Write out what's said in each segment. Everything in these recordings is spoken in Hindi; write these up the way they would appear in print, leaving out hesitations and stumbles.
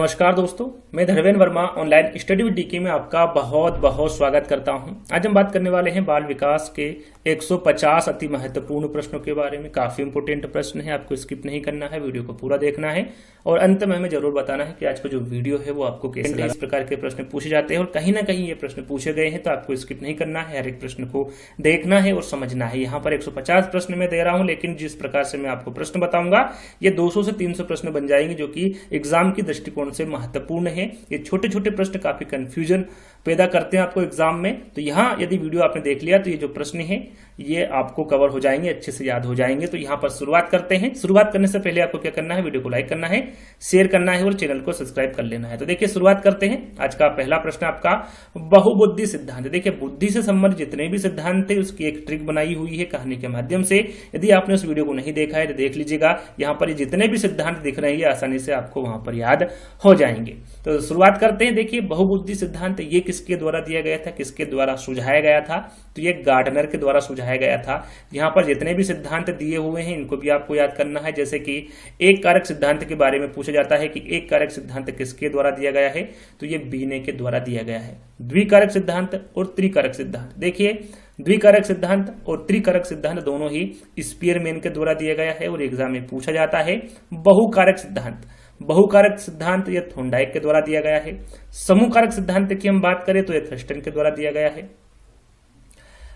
नमस्कार दोस्तों, मैं Dharmendra Verma online study with DK में आपका बहुत बहुत स्वागत करता हूं। आज हम बात करने वाले हैं बाल विकास के 150 अति महत्वपूर्ण प्रश्नों के बारे में। काफी इंपोर्टेंट प्रश्न है, आपको स्किप नहीं करना है, वीडियो को पूरा देखना है और अंत में हमें जरूर बताना है कि आज का जो वीडियो है वो आपको कैसे लगा। इस प्रकार के प्रश्न पूछे जाते हैं और कहीं ना कहीं ये प्रश्न पूछे गए हैं, तो आपको स्किप नहीं करना है, हर एक प्रश्न को देखना है और समझना है। यहाँ पर 150 प्रश्न मैं दे रहा हूँ, लेकिन जिस प्रकार से मैं आपको प्रश्न बताऊंगा ये 200 से 300 प्रश्न बन जाएंगे, जो कि एग्जाम की दृष्टिकोण से महत्वपूर्ण है। ये छोटे छोटे प्रश्न काफी कंफ्यूजन पैदा करते हैं आपको एग्जाम में। तो यहाँ यदि वीडियो आपने देख लिया तो ये जो प्रश्न है ये आपको कवर हो जाएंगे, अच्छे से याद हो जाएंगे। तो यहाँ पर शुरुआत करते हैं। शुरुआत करने से पहले आपको क्या करना है, वीडियो को लाइक करना है, शेयर करना है और चैनल को सब्सक्राइब कर लेना है। तो देखिए शुरुआत करते हैं। आज का पहला प्रश्न आपका बहुबुद्धि सिद्धांत। देखिए बुद्धि से संबंधित जितने भी सिद्धांत है उसकी एक ट्रिक बनाई हुई है कहानी के माध्यम से। यदि आपने उस वीडियो को नहीं देखा है तो देख लीजिएगा। यहाँ पर जितने भी सिद्धांत दिख रहे हैं ये आसानी से आपको वहां पर याद हो जाएंगे। तो शुरुआत करते हैं। देखिए बहुबुद्धि सिद्धांत ये किसके द्वारा दिया गया था, किसके द्वारा सुझाया गया था? तो ये गार्डनर के द्वारा सुझाया गया था। यहाँ पर जितने भी सिद्धांत दिए हुए हैं इनको भी आपको याद करना है। जैसे कि एक कारक सिद्धांत के बारे में पूछा जाता है कि एक कारक सिद्धांत किसके द्वारा दिया गया है, तो ये बीने के द्वारा दिया गया है। द्विकारक सिद्धांत और त्रिकारक सिद्धांत। देखिए द्विकारक सिद्धांत और त्रिकारक सिद्धांत दोनों ही स्पीयरमैन के द्वारा दिया गया है और एग्जाम में पूछा जाता है। बहुकारक सिद्धांत, बहुकारक सिद्धांत ये थोंडाइक के द्वारा दिया गया है। समूहकारक सिद्धांत की हम बात करें तो ये थर्स्टन के द्वारा दिया गया है।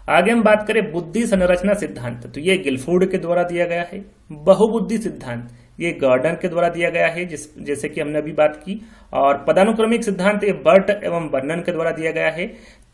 आगे हम बात करें बुद्धि संरचना सिद्धांत, तो ये गिलफोर्ड के द्वारा दिया गया है। बहुबुद्धि सिद्धांत ये गार्डन के द्वारा दिया गया है, जैसे कि हमने अभी बात की। और पदानुक्रमिक सिद्धांत ये बर्ट एवं बर्नन के द्वारा दिया गया है।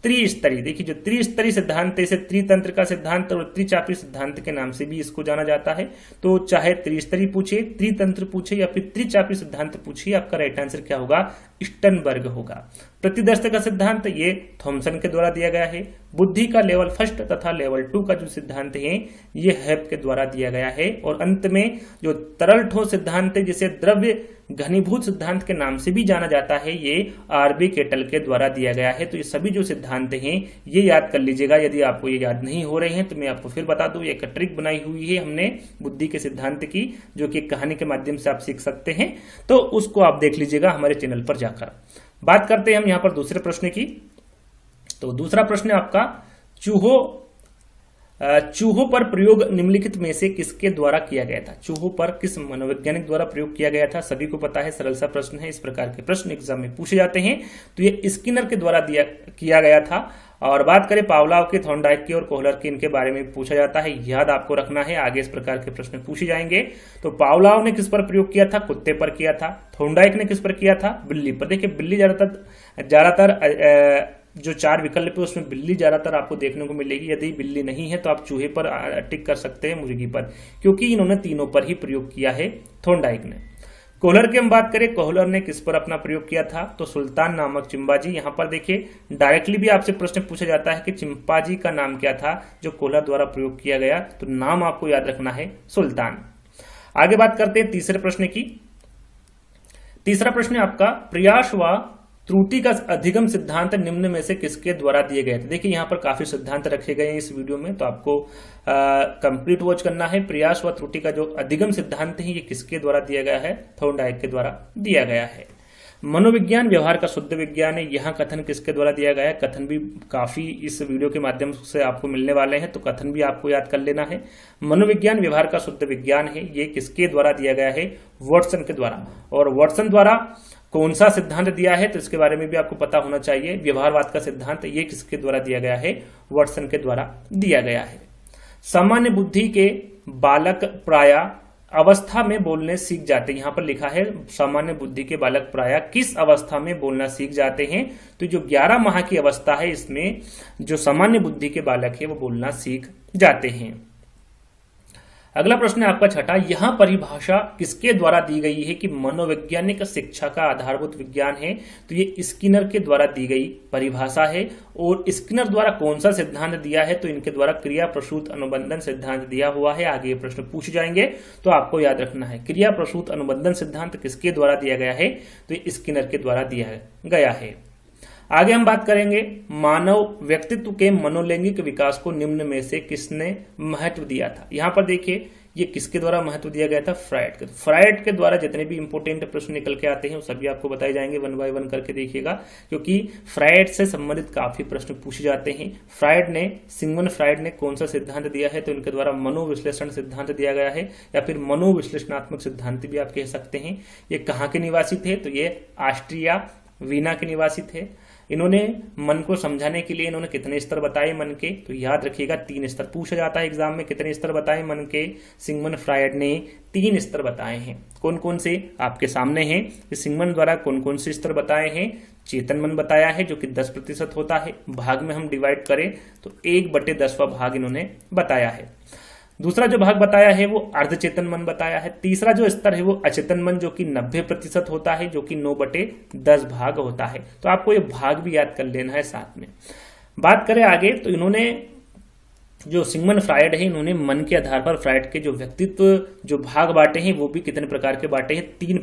त्रिस्तरीय, देखिए जो त्रिस्तरीय सिद्धांत है इसे त्रितंत्र का सिद्धांत और त्रिचापी सिद्धांत के नाम से भी इसको जाना जाता है। तो चाहे त्रिस्तरीय पूछे, त्रितंत्र पूछे या फिर त्रिचापी सिद्धांत पूछे, आपका राइट आंसर क्या होगा, स्टनबर्ग होगा। प्रतिदर्श का सिद्धांत ये थॉमसन के द्वारा दिया गया है। बुद्धि का लेवल 1 तथा लेवल 2 का जो सिद्धांत है ये हेप के द्वारा दिया गया है। और अंत में जो तरल ठोस सिद्धांत है जिसे द्रव्य घनीभूत सिद्धांत के नाम से भी जाना जाता है, ये आरबी केटल के द्वारा दिया गया है। तो ये सभी जो सिद्धांत हैं ये याद कर लीजिएगा। यदि आपको ये याद नहीं हो रहे हैं तो मैं आपको फिर बता दूं, एक ट्रिक बनाई हुई है हमने बुद्धि के सिद्धांत की, जो कि कहानी के माध्यम से आप सीख सकते हैं। तो उसको आप देख लीजिएगा हमारे चैनल पर जाकर। बात करते हैं हम यहाँ पर दूसरे प्रश्न की। तो दूसरा प्रश्न आपका चूहों पर प्रयोग निम्नलिखित में से किसके द्वारा किया गया था? चूहों पर किस मनोवैज्ञानिक द्वारा प्रयोग किया गया था? सभी को पता है, सरल सा प्रश्न है। इस प्रकार के प्रश्न एग्जाम में पूछे जाते हैं। तो ये स्किनर के द्वारा किया गया था। और बात करें पावलाव के, थॉर्नडाइक के और कोहलर के, इनके बारे में पूछा जाता है, याद आपको रखना है, आगे इस प्रकार के प्रश्न पूछे जाएंगे। तो पावलाव ने किस पर प्रयोग किया था? कुत्ते पर किया था। थॉर्नडाइक ने किस पर किया था? बिल्ली पर। देखिए बिल्ली ज्यादातर जो 4 विकल्प है उसमें बिल्ली ज्यादातर आपको देखने को मिलेगी। यदि बिल्ली नहीं है तो आप चूहे पर टिक कर सकते हैं, मुर्गी पर, क्योंकि इन्होंने तीनों पर ही प्रयोग किया है थॉर्नडाइक ने। कोहलर की हम बात करें, कोहलर ने किस पर अपना प्रयोग किया था? तो सुल्तान नामक चिंपांजी। यहाँ पर देखिए डायरेक्टली भी आपसे प्रश्न पूछा जाता है कि चिंपांजी का नाम क्या था जो कोहलर द्वारा प्रयोग किया गया, तो नाम आपको याद रखना है सुल्तान। आगे बात करते हैं तीसरे प्रश्न की। तीसरा प्रश्न आपका प्रयास व त्रुटि का अधिगम सिद्धांत निम्न में से किसके द्वारा दिए गए थे? देखिए यहाँ पर काफी सिद्धांत रखे गए हैं इस वीडियो में, तो आपको कंप्लीट वॉच करना है। प्रयास व त्रुटि का जो अधिगम सिद्धांत है ये किसके द्वारा दिया गया है? थॉर्नडाइक के द्वारा दिया गया है। मनोविज्ञान व्यवहार का शुद्ध विज्ञान है, यहाँ कथन किसके द्वारा दिया गया है? कथन भी काफी इस वीडियो के माध्यम से आपको मिलने वाले हैं, तो कथन भी आपको याद कर लेना है। मनोविज्ञान व्यवहार का शुद्ध विज्ञान है, ये किसके द्वारा दिया गया है? वाटसन के द्वारा। और वाटसन द्वारा कौन सा सिद्धांत दिया है तो इसके बारे में भी आपको पता होना चाहिए। व्यवहारवाद का सिद्धांत ये किसके द्वारा दिया गया है? वाटसन के द्वारा दिया गया है। सामान्य बुद्धि के बालक प्राय अवस्था में बोलने सीख जाते हैं। यहाँ पर लिखा है सामान्य बुद्धि के बालक प्राय किस अवस्था में बोलना सीख जाते हैं? तो जो 11 माह की अवस्था है इसमें जो सामान्य बुद्धि के बालक है वो बोलना सीख जाते हैं। अगला प्रश्न है आपका छठा, यहां परिभाषा किसके द्वारा दी गई है कि मनोवैज्ञानिक शिक्षा का आधारभूत विज्ञान है? तो ये स्किनर के द्वारा दी गई परिभाषा है। और स्किनर द्वारा कौन सा सिद्धांत दिया है? तो इनके द्वारा क्रिया प्रसूत अनुबंधन सिद्धांत दिया हुआ है। आगे ये प्रश्न पूछे जाएंगे तो आपको याद रखना है, क्रिया प्रसूत अनुबंधन सिद्धांत किसके द्वारा दिया गया है? तो स्किनर के द्वारा दिया गया है। आगे हम बात करेंगे मानव व्यक्तित्व के मनोलैंगिक विकास को निम्न में से किसने महत्व दिया था। यहाँ पर देखिए ये किसके द्वारा महत्व दिया गया था? फ्रायड के। फ्रायड के द्वारा जितने भी इंपोर्टेंट प्रश्न निकल के आते हैं वो सभी आपको बताए जाएंगे, 1 बाय 1 करके देखिएगा, क्योंकि फ्रायड से संबंधित काफी प्रश्न पूछे जाते हैं। सिगमंड फ्रायड ने कौन सा सिद्धांत दिया है? तो इनके द्वारा मनोविश्लेषण सिद्धांत दिया गया है, या फिर मनोविश्लेषणात्मक सिद्धांत भी आप कह सकते हैं। ये कहाँ के निवासी थे? तो ये ऑस्ट्रिया वीना के निवासी थे। इन्होंने मन को समझाने के लिए इन्होंने कितने स्तर बताए मन के? तो याद रखिएगा 3 स्तर पूछा जाता है एग्जाम में। कितने स्तर बताए मन के? सिगमंड फ्रायड ने 3 स्तर बताए हैं। कौन कौन से? आपके सामने हैं। सिगमंड द्वारा कौन कौन से स्तर बताए हैं? चेतन मन बताया है जो कि 10% होता है। भाग में हम डिवाइड करें तो 1/10वां भाग इन्होंने बताया है। दूसरा जो भाग बताया है वो अर्धचेतन मन बताया है। तीसरा जो स्तर है वो अचेतन मन जो कि 90% होता है, जो कि 9/10 भाग होता है। तो आपको ये भाग भी याद कर लेना है साथ में। बात करें आगे तो इन्होंने जो सिगमंड फ्रायड है इन्होंने मन के आधार पर फ्रायड के जो व्यक्तित्व जो भाग बांटे हैं वो भी कितने प्रकार के बांटे हैं? 3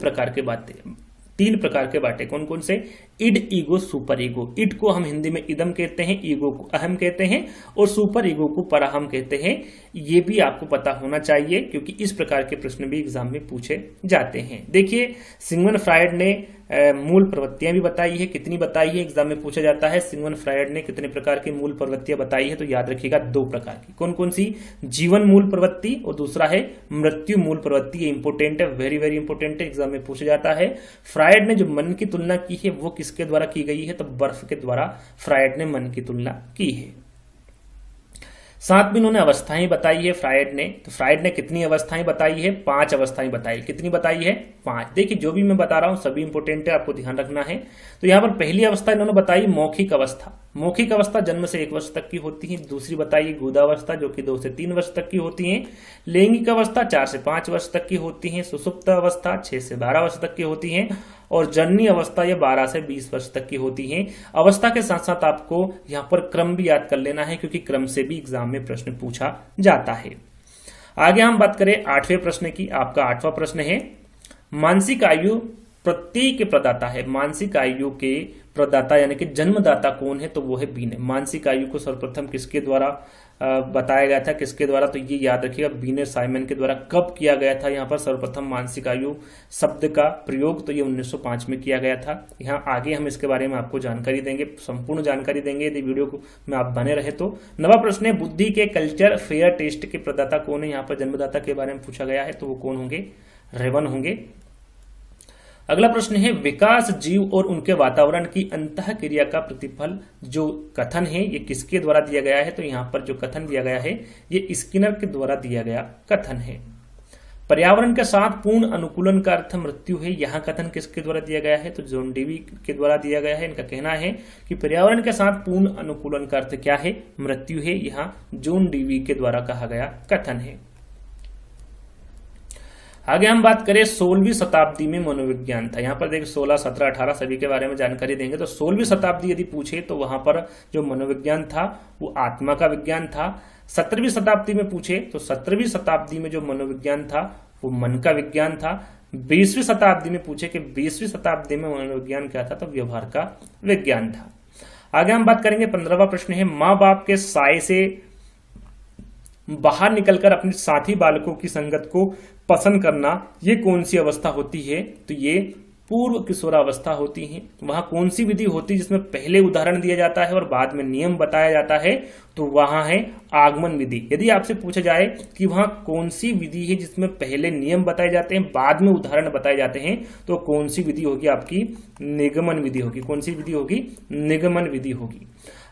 प्रकार के बांटे। कौन कौन से? Id, ego, super ego. Id को हम हिंदी में इदम कहते हैं, ईगो को अहम कहते हैं और सुपर ईगो को पराहम कहते हैं। ये भी आपको पता होना चाहिए क्योंकि इस प्रकार के प्रश्न भी एग्जाम में पूछे जाते हैं। देखिए सिगमंड फ्रायड ने मूल प्रवृत्तियां भी बताई है। कितनी बताई है? एग्जाम में पूछा जाता है सिगमंड फ्रायड ने कितने प्रकार की मूल प्रवृत्तियां बताई है? तो याद रखिएगा 2 प्रकार की। कौन कौन सी? जीवन मूल प्रवृत्ति और दूसरा है मृत्यु मूल प्रवृत्ति। ये इंपोर्टेंट है, वेरी वेरी इंपोर्टेंट है, एग्जाम में पूछा जाता है। फ्रायड ने जो मन की तुलना की है वो किसके द्वारा की गई है? तो बर्फ के द्वारा फ्रायड ने मन की तुलना की है। साथ में उन्होंने अवस्थाएं बताई है फ्रायड ने। तो फ्रायड ने कितनी अवस्थाएं बताई है? 5 अवस्थाएं बताई। कितनी बताई है? 5। देखिए जो भी मैं बता रहा हूं सभी इंपोर्टेंट है, आपको ध्यान रखना है। तो यहां पर पहली अवस्था इन्होंने बताई मौखिक अवस्था। मौखिक अवस्था जन्म से 1 वर्ष तक की होती है। दूसरी बताई गुदावस्था जो कि 2 से 3 वर्ष तक की होती है। लैंगिक अवस्था 4 से 5 वर्ष तक की होती है। सुषुप्त अवस्था 6 से 12 वर्ष तक की होती है और जननी अवस्था ये 12 से 20 वर्ष तक की होती है। अवस्था के साथ साथ आपको यहाँ पर क्रम भी याद कर लेना है क्योंकि क्रम से भी एग्जाम में प्रश्न पूछा जाता है। आगे हम बात करें 8वें प्रश्न की। आपका 8वां प्रश्न है मानसिक आयु प्रत्यय के प्रदाता है। मानसिक आयु के प्रदाता यानी कि जन्मदाता कौन है? तो वो है बीने। मानसिक आयु को सर्वप्रथम किसके द्वारा बताया गया था? किसके द्वारा? तो ये याद रखिएगा बीने साइमन के द्वारा। कब किया गया था यहाँ पर सर्वप्रथम मानसिक आयु शब्द का प्रयोग? तो ये 1905 में किया गया था। यहाँ आगे हम इसके बारे में आपको जानकारी देंगे, संपूर्ण जानकारी देंगे यदि वीडियो को में आप बने रहे तो। 9वां प्रश्न है बुद्धि के कल्चर फेयर टेस्ट के प्रदाता कौन है? यहाँ पर जन्मदाता के बारे में पूछा गया है तो वो कौन होंगे? रेवन होंगे। अगला प्रश्न है विकास जीव और उनके वातावरण की अंतःक्रिया का प्रतिफल जो कथन है ये किसके द्वारा दिया गया है? तो यहाँ पर जो कथन दिया गया है ये स्किनर के द्वारा दिया गया कथन है। पर्यावरण के साथ पूर्ण अनुकूलन का अर्थ मृत्यु है। यहाँ कथन किसके द्वारा दिया गया है? तो जॉन डेवी के द्वारा दिया गया है। इनका कहना है कि पर्यावरण के साथ पूर्ण अनुकूलन का अर्थ क्या है? मृत्यु है। यहाँ जॉन डेवी के द्वारा कहा गया कथन है। आगे हम बात करें 16वीं शताब्दी में मनोविज्ञान था। यहाँ पर देखिए 16, 17, 18 सभी के बारे में जानकारी देंगे। तो 16वीं शताब्दी यदि पूछे तो वहां पर जो मनोविज्ञान था वो आत्मा का विज्ञान था। 17वीं शताब्दी में पूछे तो 17वीं शताब्दी में जो मनोविज्ञान था वो मन का विज्ञान था। 20वीं शताब्दी में पूछे कि 20वीं शताब्दी में मनोविज्ञान क्या था? तो व्यवहार का विज्ञान था। आगे हम बात करेंगे 15वां प्रश्न है माँ बाप के साय से बाहर निकलकर अपने साथी बालकों की संगत को पसंद करना ये कौन सी अवस्था होती है? तो ये पूर्व किशोरावस्था होती है। वहां कौन सी विधि होती है जिसमें पहले उदाहरण दिया जाता है और बाद में नियम बताया जाता है? तो वहां है आगमन विधि। यदि आपसे पूछा जाए कि वहां कौन सी विधि है जिसमें पहले नियम बताए जाते हैं बाद में उदाहरण बताए जाते हैं, तो कौन सी विधि होगी? आपकी निगमन विधि होगी। कौन सी विधि होगी? निगमन विधि होगी।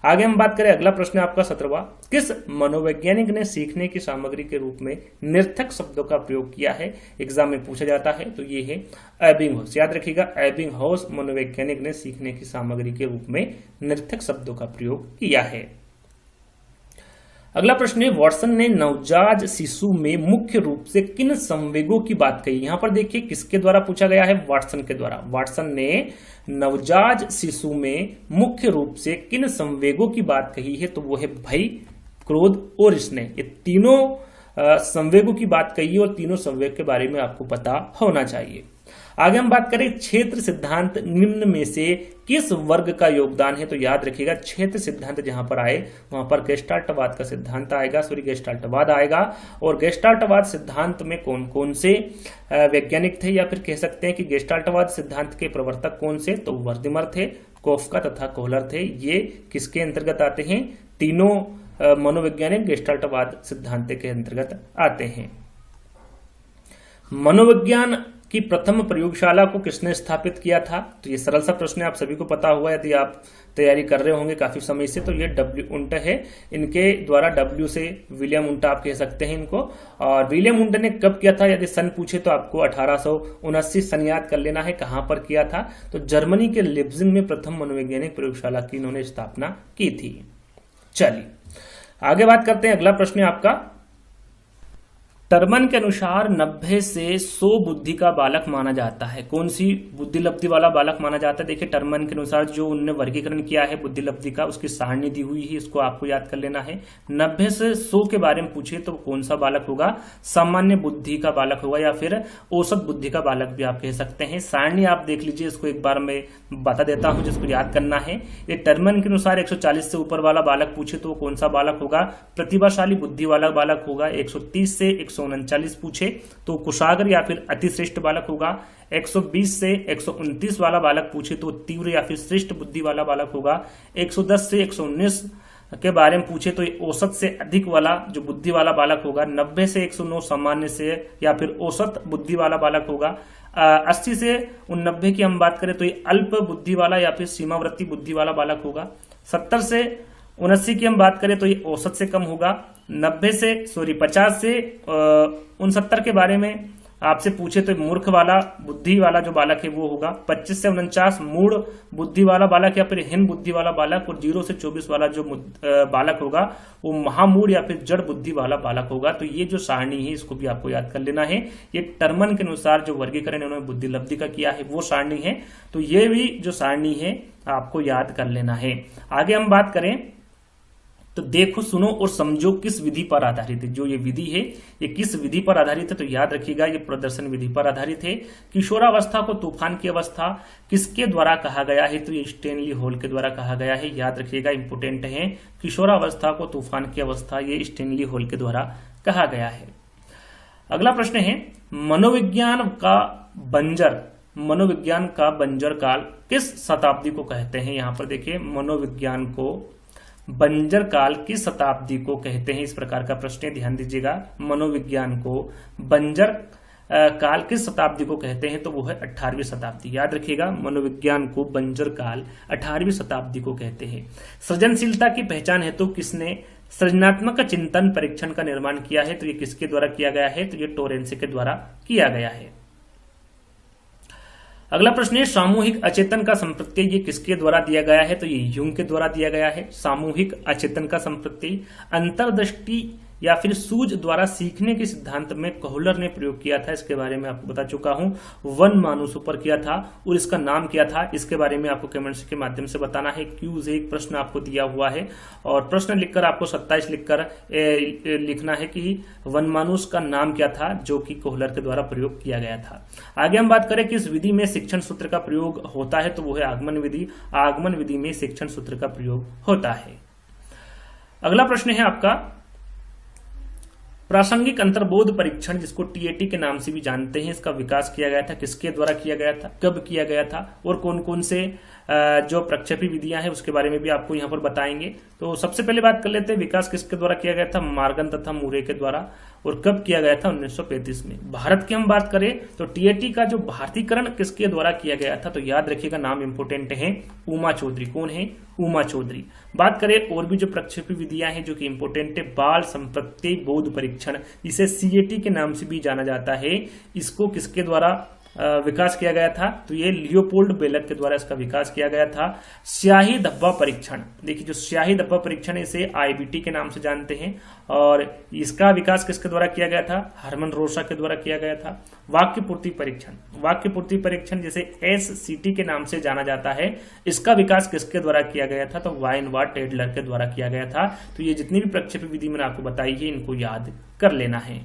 आगे हम बात करें अगला प्रश्न आपका 17वां किस मनोवैज्ञानिक ने सीखने की सामग्री के रूप में निरर्थक शब्दों का प्रयोग किया है? एग्जाम में पूछा जाता है। तो ये है एबिंगहॉस। याद रखिएगा एबिंगहॉस मनोवैज्ञानिक ने सीखने की सामग्री के रूप में निरर्थक शब्दों का प्रयोग किया है। अगला प्रश्न है वॉटसन ने नवजात शिशु में मुख्य रूप से किन संवेगों की बात कही? यहां पर देखिए किसके द्वारा पूछा गया है? वॉटसन के द्वारा। वॉटसन ने नवजात शिशु में मुख्य रूप से किन संवेगों की बात कही है? तो वो है भय, क्रोध और स्नेह। ये तीनों संवेगों की बात कही है और तीनों संवेग के बारे में आपको पता होना चाहिए। आगे हम बात करें क्षेत्र सिद्धांत निम्न में से किस वर्ग का योगदान है, तो याद रखिएगा क्षेत्र सिद्धांत जहां पर आए वहां पर गेस्टाल्टवाद का सिद्धांत आएगा, गेस्टाल्टवाद आएगा। और गेस्टाल्टवाद सिद्धांत में कौन कौन से वैज्ञानिक थे, या फिर कह सकते हैं कि गेस्टाल्टवाद सिद्धांत के प्रवर्तक कौन से, तो वर्दिमर थे, कोफका तथा कोहलर थे। ये किसके अंतर्गत आते हैं, तीनों मनोवैज्ञानिक गेस्टाल्टवाद सिद्धांत के अंतर्गत आते हैं। मनोविज्ञान की प्रथम प्रयोगशाला को किसने स्थापित किया था, तो ये सरल सा प्रश्न है, आप सभी को पता हुआ यदि आप तैयारी कर रहे होंगे काफी समय से, तो ये डब्ल्यू उंट है। इनके द्वारा, डब्ल्यू से विलियम उंट आप कह सकते हैं इनको। और विलियम उंट ने कब किया था, यदि सन पूछे तो आपको 1879 सन याद कर लेना है, कहां पर किया था, तो जर्मनी के लिप्जिग में प्रथम मनोवैज्ञानिक प्रयोगशाला की इन्होंने स्थापना की थी। चलिए आगे बात करते हैं। अगला प्रश्न है आपका, टर्मन के अनुसार 90 से 100 बुद्धि का बालक माना जाता है, कौन सी बुद्धि लब्धि वाला बालक माना जाता है। देखिए टर्मन के अनुसार जो उन्होंने वर्गीकरण किया है बुद्धि लब्धि का, उसकी सारणी दी हुई है, इसको आपको याद कर लेना है। 90 से 100 के बारे में पूछे तो कौन सा बालक होगा, सामान्य बुद्धि का बालक होगा या फिर औसत बुद्धि का बालक भी आप कह सकते हैं। सारणी आप देख लीजिए, इसको एक बार मैं बता देता हूं जिसको याद करना है। ये टर्मन के अनुसार 140 से ऊपर वाला बालक पूछे तो कौन सा बालक होगा, प्रतिभाशाली बुद्धि वाला बालक होगा। 130 से 139 पूछे तो कुशाग्र या फिर अतिश्रेष्ठ बालक होगा। 120 से 129 वाला बालक पूछे तो तीव्र या फिर श्रेष्ठ बुद्धि वाला बालक होगा। 110 से 119 के बारे में पूछे तो औसत से अधिक वाला जो बुद्धि वाला बालक होगा। 90 से 109 सामान्य से या फिर औसत बुद्धि वाला बालक होगा। 80 से 89 की हम बात करें तो ये अल्प बुद्धि वाला या फिर सीमावर्ती बुद्धि वाला बालक होगा। 70 से 79 की हम बात करें तो ये औसत से कम होगा। 50 से 69 के बारे में आपसे पूछे तो मूर्ख वाला बुद्धि वाला जो बालक है वो होगा। 25 से 49 मूढ़ बुद्धि वाला बालक या फिर हीन बुद्धि वाला बालक। और 0 से 24 वाला जो बालक होगा वो महामूढ़ या फिर जड़ बुद्धि वाला बालक होगा। तो ये जो सारणी है इसको भी आपको याद कर लेना है। ये टर्मन के अनुसार जो वर्गीकरण उन्होंने बुद्धि लब्धि का किया है वो सारणी है, तो ये भी जो सारणी है आपको याद कर लेना है। आगे हम बात करें तो देखो सुनो और समझो किस विधि पर आधारित है। जो ये विधि है ये किस विधि पर आधारित है, तो याद रखिएगा ये प्रदर्शन विधि पर आधारित है। किशोरावस्था को तूफान की अवस्था किसके द्वारा कहा गया है, तो ये स्टेनली हॉल के द्वारा कहा गया है। याद रखिएगा इंपोर्टेंट है, किशोरावस्था को तूफान की अवस्था ये स्टेनली हॉल के द्वारा कहा गया है। अगला प्रश्न है, मनोविज्ञान का बंजर काल किस शताब्दी को कहते हैं। यहां पर देखिए मनोविज्ञान को बंजर काल किस शताब्दी को कहते हैं, इस प्रकार का प्रश्न है, ध्यान दीजिएगा। मनोविज्ञान को बंजर काल किस शताब्दी को कहते हैं, तो वो है 18वीं शताब्दी। याद रखिएगा मनोविज्ञान को बंजर काल 18वीं शताब्दी को कहते हैं। सृजनशीलता की पहचान हेतु किसने सृजनात्मक चिंतन परीक्षण का निर्माण किया है, तो ये किसके द्वारा किया गया है, तो ये टोरेंसे के द्वारा किया गया है। अगला प्रश्न है, सामूहिक अचेतन का संप्रत्यय ये किसके द्वारा दिया गया है, तो ये यूंग के द्वारा दिया गया है। सामूहिक अचेतन का संप्रत्यय अंतर्दृष्टि या फिर सूझ द्वारा सीखने के सिद्धांत में कोहलर ने प्रयोग किया था, इसके बारे में आपको बता चुका हूं। वन मानुषों पर किया था और इसका नाम क्या था, इसके बारे में आपको कमेंट्स के माध्यम से बताना है। क्यूज एक प्रश्न आपको दिया हुआ है और प्रश्न लिखकर आपको 27 लिखकर लिखना है कि वन मानुष का नाम क्या था जो कि कोहलर के द्वारा प्रयोग किया गया था। आगे हम बात करें किस विधि में शिक्षण सूत्र का प्रयोग होता है, तो वो है आगमन विधि। आगमन विधि में शिक्षण सूत्र का प्रयोग होता है। अगला प्रश्न है आपका, प्रासंगिक अंतर्बोध परीक्षण जिसको टीएटी के नाम से भी जानते हैं, इसका विकास किया गया था, किसके द्वारा किया गया था, कब किया गया था और कौन कौन से जो प्रक्षेपी विधियां हैं उसके बारे में भी आपको यहां पर बताएंगे। तो सबसे पहले बात कर लेते हैं विकास किसके द्वारा किया गया था, मार्गन तथा मुरे के द्वारा। और कब किया गया था, 1935 में। भारत की हम बात करें तो टीएटी का जो भारतीकरण किसके द्वारा किया गया था, तो याद रखिएगा नाम इंपोर्टेंट है, उमा चौधरी। कौन है, उमा चौधरी। बात करें और भी जो प्रक्षेपी विधियां हैं जो कि इंपोर्टेंट है, बाल संप्रत्यय बोध परीक्षण जिसे सीएटी के नाम से भी जाना जाता है, इसको किसके द्वारा विकास किया गया था, तो ये लियोपोल्ड बेलक के द्वारा इसका विकास किया गया था। स्याही धब्बा परीक्षण, देखिए जो स्याही धब्बा परीक्षण है इसे आईबीटी के नाम से जानते हैं और इसका विकास किसके द्वारा किया गया था, हरमन रोसा के द्वारा किया गया था। वाक्य पूर्ति परीक्षण, वाक्य पूर्ति परीक्षण जिसे एससीटी के नाम से जाना जाता है, इसका विकास किसके द्वारा किया गया था, तो वाइनवार्ड टेडलर के द्वारा किया गया था। तो ये जितनी भी प्रक्षेपी विधि मैंने आपको बताई है इनको याद कर लेना है।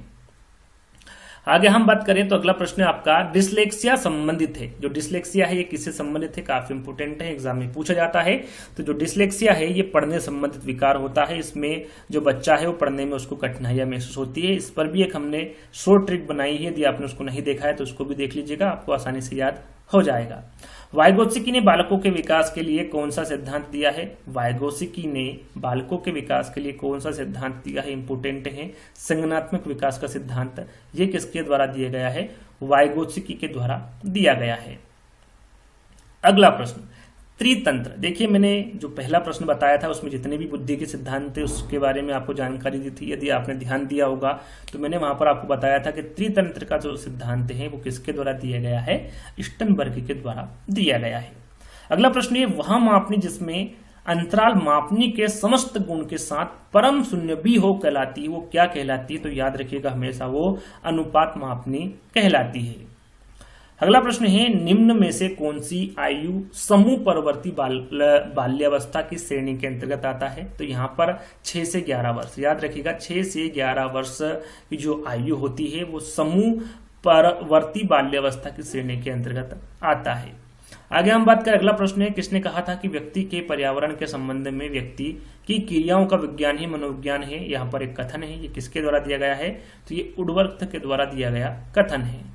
आगे हम बात करें तो अगला प्रश्न आपका डिसलेक्सिया संबंधित है। जो डिसलेक्सिया है ये किससे संबंधित है, काफी इंपोर्टेंट है, एग्जाम में पूछा जाता है। तो जो डिसलेक्सिया है ये पढ़ने संबंधित विकार होता है। इसमें जो बच्चा है वो पढ़ने में उसको कठिनाइयां महसूस होती है। इस पर भी एक हमने शॉर्ट ट्रिक बनाई है, यदि आपने उसको नहीं देखा है तो उसको भी देख लीजिएगा, आपको आसानी से याद हो जाएगा। वाइगोत्स्की ने बालकों के विकास के लिए कौन सा सिद्धांत दिया है? वाइगोत्स्की ने बालकों के विकास के लिए कौन सा सिद्धांत दिया है? इंपोर्टेंट है, संज्ञानात्मक विकास का सिद्धांत। ये किसके द्वारा दिया गया है? वाइगोत्स्की के द्वारा दिया गया है। अगला प्रश्न त्रितंत्र। देखिए मैंने जो पहला प्रश्न बताया था उसमें जितने भी बुद्धि के सिद्धांत थे उसके बारे में आपको जानकारी दी थी। यदि आपने ध्यान दिया होगा तो मैंने वहां पर आपको बताया था कि त्रितंत्र का जो सिद्धांत है वो किसके द्वारा दिया गया है? स्टनबर्ग के द्वारा दिया गया है। अगला प्रश्न है वह मापनी जिसमें अंतराल मापनी के समस्त गुण के साथ परम शून्य भी हो कहलाती है, वो क्या कहलाती है? तो याद रखिएगा हमेशा वो अनुपात मापनी कहलाती है। अगला प्रश्न है निम्न में से कौन सी आयु समूह परवर्ती बाल्यावस्था की श्रेणी के अंतर्गत आता है? तो यहाँ पर 6 से 11 वर्ष, याद रखिएगा 6 से 11 वर्ष की जो आयु होती है वो समूह परवर्ती बाल्यावस्था की श्रेणी के अंतर्गत आता है। आगे हम बात करें, अगला प्रश्न है किसने कहा था कि व्यक्ति के पर्यावरण के संबंध में व्यक्ति की क्रियाओं का विज्ञान ही मनोविज्ञान है? यहाँ पर एक कथन है, ये किसके द्वारा दिया गया है? तो ये वुडवर्थ के द्वारा दिया गया कथन है।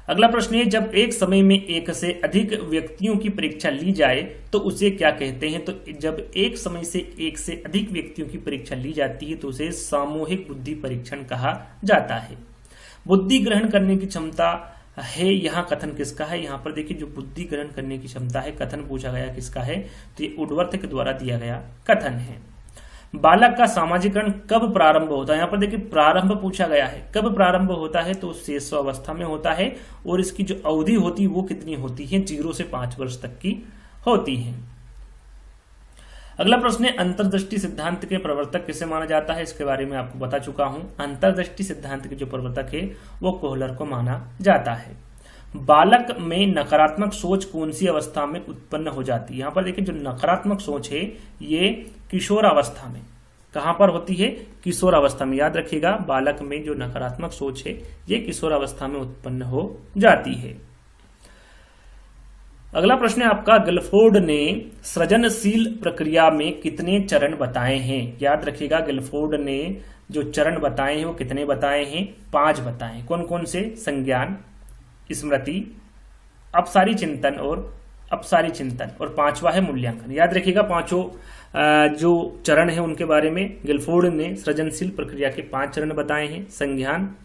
अगला प्रश्न है जब एक समय में एक से अधिक व्यक्तियों की परीक्षा ली जाए तो उसे क्या कहते हैं? तो जब एक समय से एक से अधिक व्यक्तियों की परीक्षा ली जाती है तो उसे सामूहिक बुद्धि परीक्षण कहा जाता है। बुद्धि ग्रहण करने की क्षमता है, यहाँ कथन किसका है? यहाँ पर देखिए जो बुद्धि ग्रहण करने की क्षमता है, कथन पूछा गया किसका है? तो ये वुडवर्थ के द्वारा दिया गया कथन है। बालक का सामाजिकरण कब प्रारंभ होता है? यहाँ पर देखिए प्रारंभ पूछा गया है, कब प्रारंभ होता है? तो शेष अवस्था में होता है और इसकी जो अवधि होती है वो कितनी होती है? 0 से 5 वर्ष तक की होती है। अगला प्रश्न है अंतर्दृष्टि सिद्धांत के प्रवर्तक किसे माना जाता है? इसके बारे में आपको बता चुका हूं। अंतर्दृष्टि सिद्धांत के जो प्रवर्तक है वो कोहलर को माना जाता है। बालक में नकारात्मक सोच कौन सी अवस्था में उत्पन्न हो जाती है? यहाँ पर देखिए जो नकारात्मक सोच है ये किशोर अवस्था में, कहां पर होती है? किशोर अवस्था में। याद रखिएगा बालक में जो नकारात्मक सोच है ये किशोर अवस्था में उत्पन्न हो जाती है। अगला प्रश्न है आपका गिलफोर्ड ने सृजनशील प्रक्रिया में कितने चरण बताए हैं? याद रखिएगा गिलफोर्ड ने जो चरण बताए हैं वो कितने बताए हैं? 5 बताए हैं। कौन कौन से? संज्ञान, स्मृति, अपसारी चिंतन और 5वां है मूल्यांकन। याद रखिएगा पांचों जो चरण है उनके बारे में गिलफोर्ड ने सृजनशील प्रक्रिया के 5 चरण बताए हैं। संज्ञान,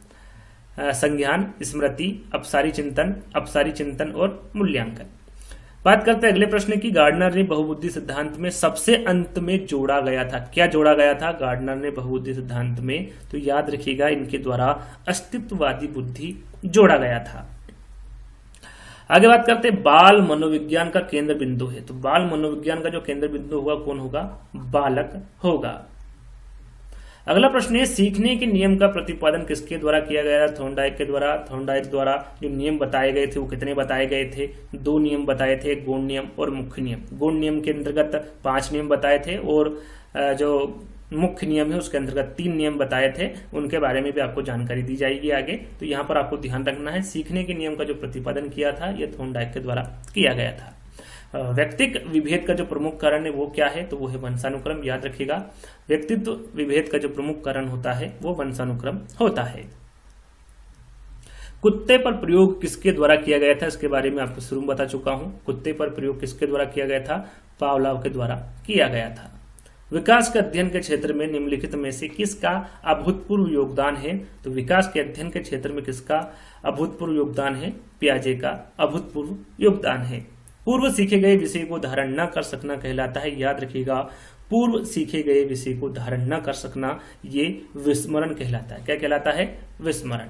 स्मृति, अपसारी चिंतन और मूल्यांकन। बात करते हैं अगले प्रश्न की। गार्डनर ने बहुबुद्धि सिद्धांत में सबसे अंत में जोड़ा गया था, क्या जोड़ा गया था गार्डनर ने बहुबुद्धि सिद्धांत में? तो याद रखिएगा इनके द्वारा अस्तित्ववादी बुद्धि जोड़ा गया था। आगे बात करते हैं बाल मनोविज्ञान का केंद्र बिंदु है। तो बाल मनोविज्ञान का जो केंद्र बिंदु होगा कौन होगा? बालक होगा। अगला प्रश्न है सीखने के नियम का प्रतिपादन किसके द्वारा किया गया? थॉर्नडाइक के द्वारा। थॉर्नडाइक द्वारा जो नियम बताए गए थे वो कितने बताए गए थे? 2 नियम बताए थे, गौण नियम और मुख्य नियम। गौण नियम के अंतर्गत 5 नियम बताए थे और जो मुख्य नियम है उसके अंतर्गत 3 नियम बताए थे। उनके बारे में भी आपको जानकारी दी जाएगी आगे। तो यहाँ पर आपको ध्यान रखना है सीखने के नियम का जो प्रतिपादन किया था यह थॉर्नडाइक के द्वारा किया गया था। व्यक्तित्व विभेद का जो प्रमुख कारण है वो क्या है? तो वो है वंशानुक्रम। याद रखिएगा व्यक्तित्व विभेद का जो प्रमुख कारण होता है वो वंशानुक्रम होता है। कुत्ते पर प्रयोग किसके द्वारा किया गया था? इसके बारे में आपको शुरू में बता चुका हूं। कुत्ते पर प्रयोग किसके द्वारा किया गया था? पावलोव के द्वारा किया गया था। विकास के अध्ययन के क्षेत्र में निम्नलिखित में से किसका अभूतपूर्व योगदान है? तो विकास के अध्ययन के क्षेत्र में किसका अभूतपूर्व योगदान है? पियाजे का अभूतपूर्व योगदान है। पूर्व सीखे गए विषय को धारण न कर सकना कहलाता है। याद रखिएगा पूर्व सीखे गए विषय को धारण न कर सकना ये विस्मरण कहलाता है। क्या कहलाता है? विस्मरण।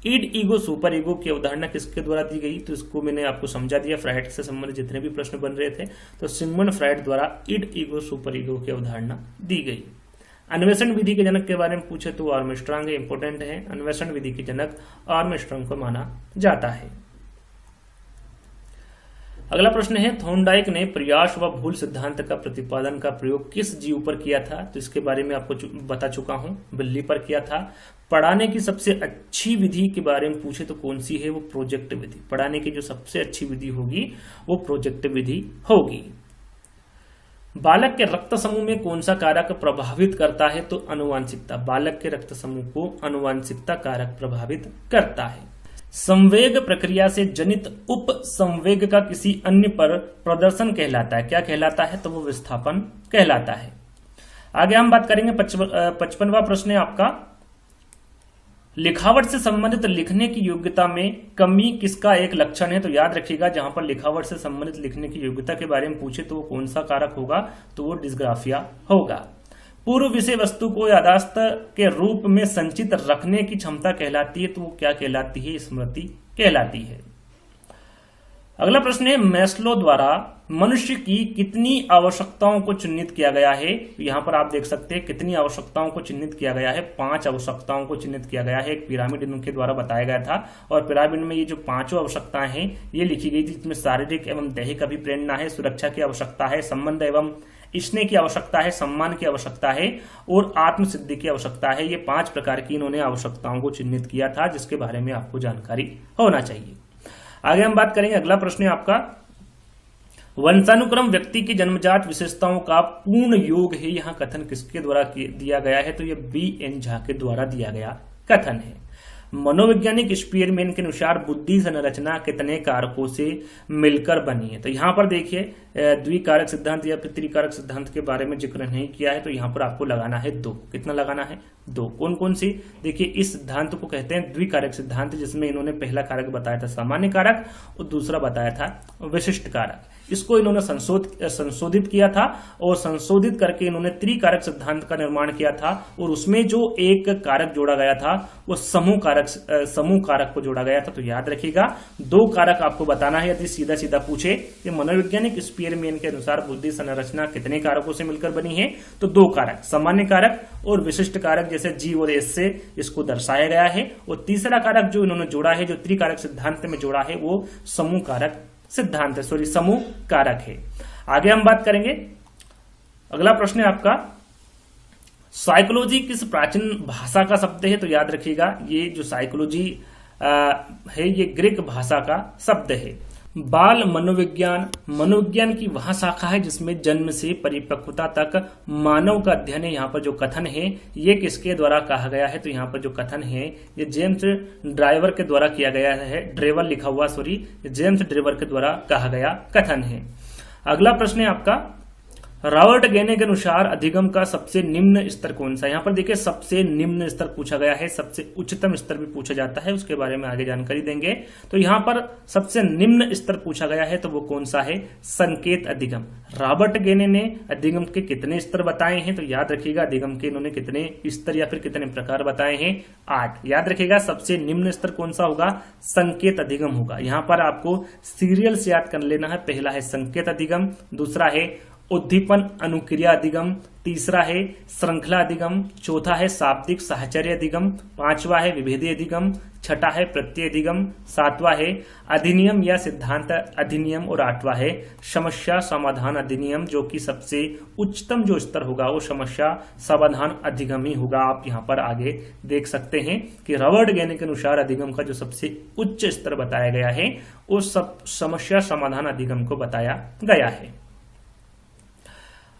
ईड, ईगो, सुपर ईगो की अवधारणा किसके द्वारा दी गई? तो इसको मैंने आपको समझा दिया। फ्राइड से संबंधित जितने भी प्रश्न बन रहे थे तो सिगमंड फ्राइड द्वारा ईड, ईगो, सुपर ईगो की अवधारणा दी गई। अन्वेषण विधि के जनक के बारे में पूछे तो आर्मस्ट्रांग इंपोर्टेंट है। अन्वेषण विधि के जनक आर्मस्ट्रांग को माना जाता है। अगला प्रश्न है, थॉर्नडाइक ने प्रयास व भूल सिद्धांत का प्रतिपादन का प्रयोग किस जीव पर किया था? तो इसके बारे में आपको बता चुका हूं, बिल्ली पर किया था। पढ़ाने की सबसे अच्छी विधि के बारे में पूछे तो कौन सी है? वो प्रोजेक्ट विधि। पढ़ाने की जो सबसे अच्छी विधि होगी वो प्रोजेक्ट विधि होगी। बालक के रक्त समूह में कौन सा कारक प्रभावित करता है? तो अनुवांशिकता। बालक के रक्त समूह को अनुवांशिकता कारक प्रभावित करता है। संवेग प्रक्रिया से जनित उप संवेग का किसी अन्य पर प्रदर्शन कहलाता है। क्या कहलाता है? तो वो विस्थापन कहलाता है। आगे हम बात करेंगे 55वां प्रश्न है आपका, लिखावट से संबंधित लिखने की योग्यता में कमी किसका एक लक्षण है? तो याद रखिएगा, जहां पर लिखावट से संबंधित लिखने की योग्यता के बारे में पूछे तो वो कौन सा कारक होगा? तो वो डिस्ग्राफिया होगा। पूर्व विषय वस्तु को याददाश्त के रूप में संचित रखने की क्षमता कहलाती है, तो वो क्या कहलाती है? स्मृति कहलाती है। अगला प्रश्न है, मैस्लो द्वारा मनुष्य की कितनी आवश्यकताओं को चिन्हित किया गया है? यहां पर आप देख सकते हैं कितनी आवश्यकताओं को चिन्हित किया गया है। 5 आवश्यकताओं को चिन्हित किया गया है। एक पिरामिड इनके द्वारा बताया गया था और पिरामिड में ये जो 5 आवश्यकताएं हैं ये लिखी गई थी, जिसमें शारीरिक एवं दैहिक अभिप्रेरणा है, सुरक्षा की आवश्यकता है, संबंध एवं स्नेह की आवश्यकता है, सम्मान की आवश्यकता है और आत्मसिद्धि की आवश्यकता है। ये 5 प्रकार की इन्होंने आवश्यकताओं को चिन्हित किया था, जिसके बारे में आपको जानकारी होना चाहिए। आगे हम बात करेंगे, अगला प्रश्न है आपका, वंशानुक्रम व्यक्ति की जन्मजात विशेषताओं का पूर्ण योग है। यहां कथन किसके द्वारा दिया गया है? तो ये B.N. झा के द्वारा दिया गया कथन है। मनोवैज्ञानिक स्पीयरमैन के अनुसार बुद्धि संरचना कितने कारकों से मिलकर बनी है? तो यहां पर देखिए द्विकारक सिद्धांत या फिर त्रिकारक सिद्धांत के बारे में जिक्र नहीं किया है, तो यहां पर आपको लगाना है 2। कितना लगाना है? 2। कौन कौन सी? देखिए इस सिद्धांत को कहते हैं द्विकारक सिद्धांत, जिसमें इन्होंने पहला कारक बताया था सामान्य कारक और दूसरा बताया था विशिष्ट कारक। इसको इन्होंने संशोधित किया था और संशोधित करके इन्होंने त्रिकारक सिद्धांत का निर्माण किया था और उसमें जो एक कारक जोड़ा गया था वो समूह कारक को जोड़ा गया था। तो याद रखिएगा 2 कारक आपको बताना है। यदि सीधा सीधा पूछे कि मनोवैज्ञानिक स्पीयरमैन के अनुसार बुद्धि संरचना कितने कारकों से मिलकर बनी है, तो 2 कारक, सामान्य कारक और विशिष्ट कारक, जैसे जी और एस से इसको दर्शाया गया है। और तीसरा कारक जो इन्होंने जोड़ा है, जो त्रिकारक सिद्धांत में जोड़ा है, वो समूह कारक है। आगे हम बात करेंगे, अगला प्रश्न है आपका, साइकोलॉजी किस प्राचीन भाषा का शब्द है? तो याद रखिएगा ये जो साइकोलॉजी है ये ग्रीक भाषा का शब्द है। बाल मनोविज्ञान की वह शाखा है जिसमें जन्म से परिपक्वता तक मानव का अध्ययन है। यहाँ पर जो कथन है ये किसके द्वारा कहा गया है? तो यहाँ पर जो कथन है ये जेम्स ड्राइवर के द्वारा किया गया है। जेम्स ड्राइवर के द्वारा कहा गया कथन है। अगला प्रश्न है आपका, रॉबर्ट गेने के अनुसार अधिगम का सबसे निम्न स्तर कौन सा? यहाँ पर देखिए सबसे निम्न स्तर पूछा गया है, सबसे उच्चतम स्तर भी पूछा जाता है, उसके बारे में आगे जानकारी देंगे। तो यहाँ पर सबसे निम्न स्तर पूछा गया है, तो वो कौन सा है? संकेत अधिगम। रॉबर्ट गेने ने अधिगम के कितने स्तर बताए हैं? तो याद रखिएगा अधिगम के इन्होंने कितने स्तर या फिर कितने प्रकार बताए हैं? 8। याद रखिएगा सबसे निम्न स्तर कौन सा होगा? संकेत अधिगम होगा। यहाँ पर आपको सीरियल से याद कर लेना है। पहला है संकेत अधिगम, दूसरा है उद्दीपन अनुक्रिया अधिगम, तीसरा है श्रृंखला अधिगम, चौथा है शाब्दिक साहचर्य अधिगम, 5वां है विभेदी अधिगम, 6ठा है प्रत्यय अधिगम, 7वां है अधिनियम या सिद्धांत अधिनियम और 8वां है समस्या समाधान अधिनियम, जो कि सबसे उच्चतम जो स्तर होगा वो समस्या समाधान अधिगम ही होगा। आप यहाँ पर आगे देख सकते हैं कि रॉबर्ट गेने के अनुसार अधिगम का जो सबसे उच्च स्तर बताया गया है वो सब समस्या समाधान अधिगम को बताया गया है।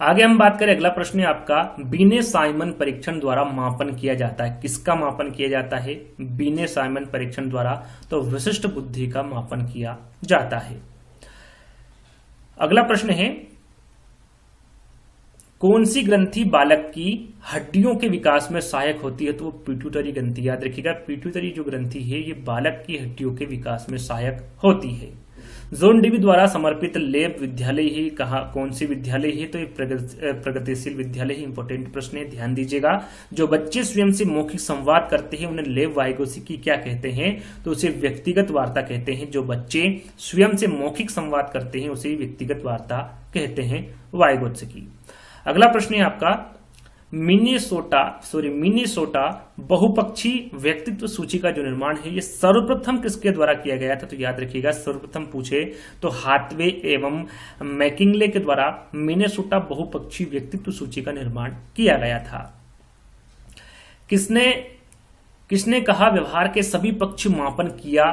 आगे हम बात करें, अगला प्रश्न है आपका, बीने साइमन परीक्षण द्वारा मापन किया जाता है। किसका मापन किया जाता है? बीने साइमन परीक्षण द्वारा तो विशिष्ट बुद्धि का मापन किया जाता है। अगला प्रश्न है, कौन सी ग्रंथि बालक की हड्डियों के विकास में सहायक होती है? तो वो पिट्यूटरी ग्रंथि। याद रखिएगा पिट्यूटरी जो ग्रंथि है ये बालक की हड्डियों के विकास में सहायक होती है। जोन डीवी द्वारा समर्पित लेब विद्यालय ही कहा, कौन सी विद्यालय है? तो ये प्रगतिशील विद्यालय ही। इंपॉर्टेंट प्रश्न है, ध्यान दीजिएगा। जो बच्चे स्वयं से मौखिक संवाद करते हैं उन्हें लेब वाइगोत्स्की क्या कहते हैं? तो उसे व्यक्तिगत वार्ता कहते हैं। जो बच्चे स्वयं से मौखिक संवाद करते हैं उसे व्यक्तिगत वार्ता कहते हैं वाइगोत्स्की। अगला प्रश्न है आपका, मिनीसोटा बहुपक्षी व्यक्तित्व सूची का जो निर्माण है ये सर्वप्रथम किसके द्वारा किया गया था? तो याद रखिएगा, सर्वप्रथम पूछे तो हाथवे एवं मैकिंगले के द्वारा मिनीसोटा बहुपक्षी व्यक्तित्व सूची का निर्माण किया गया था। किसने कहा व्यवहार के सभी पक्ष मापन किया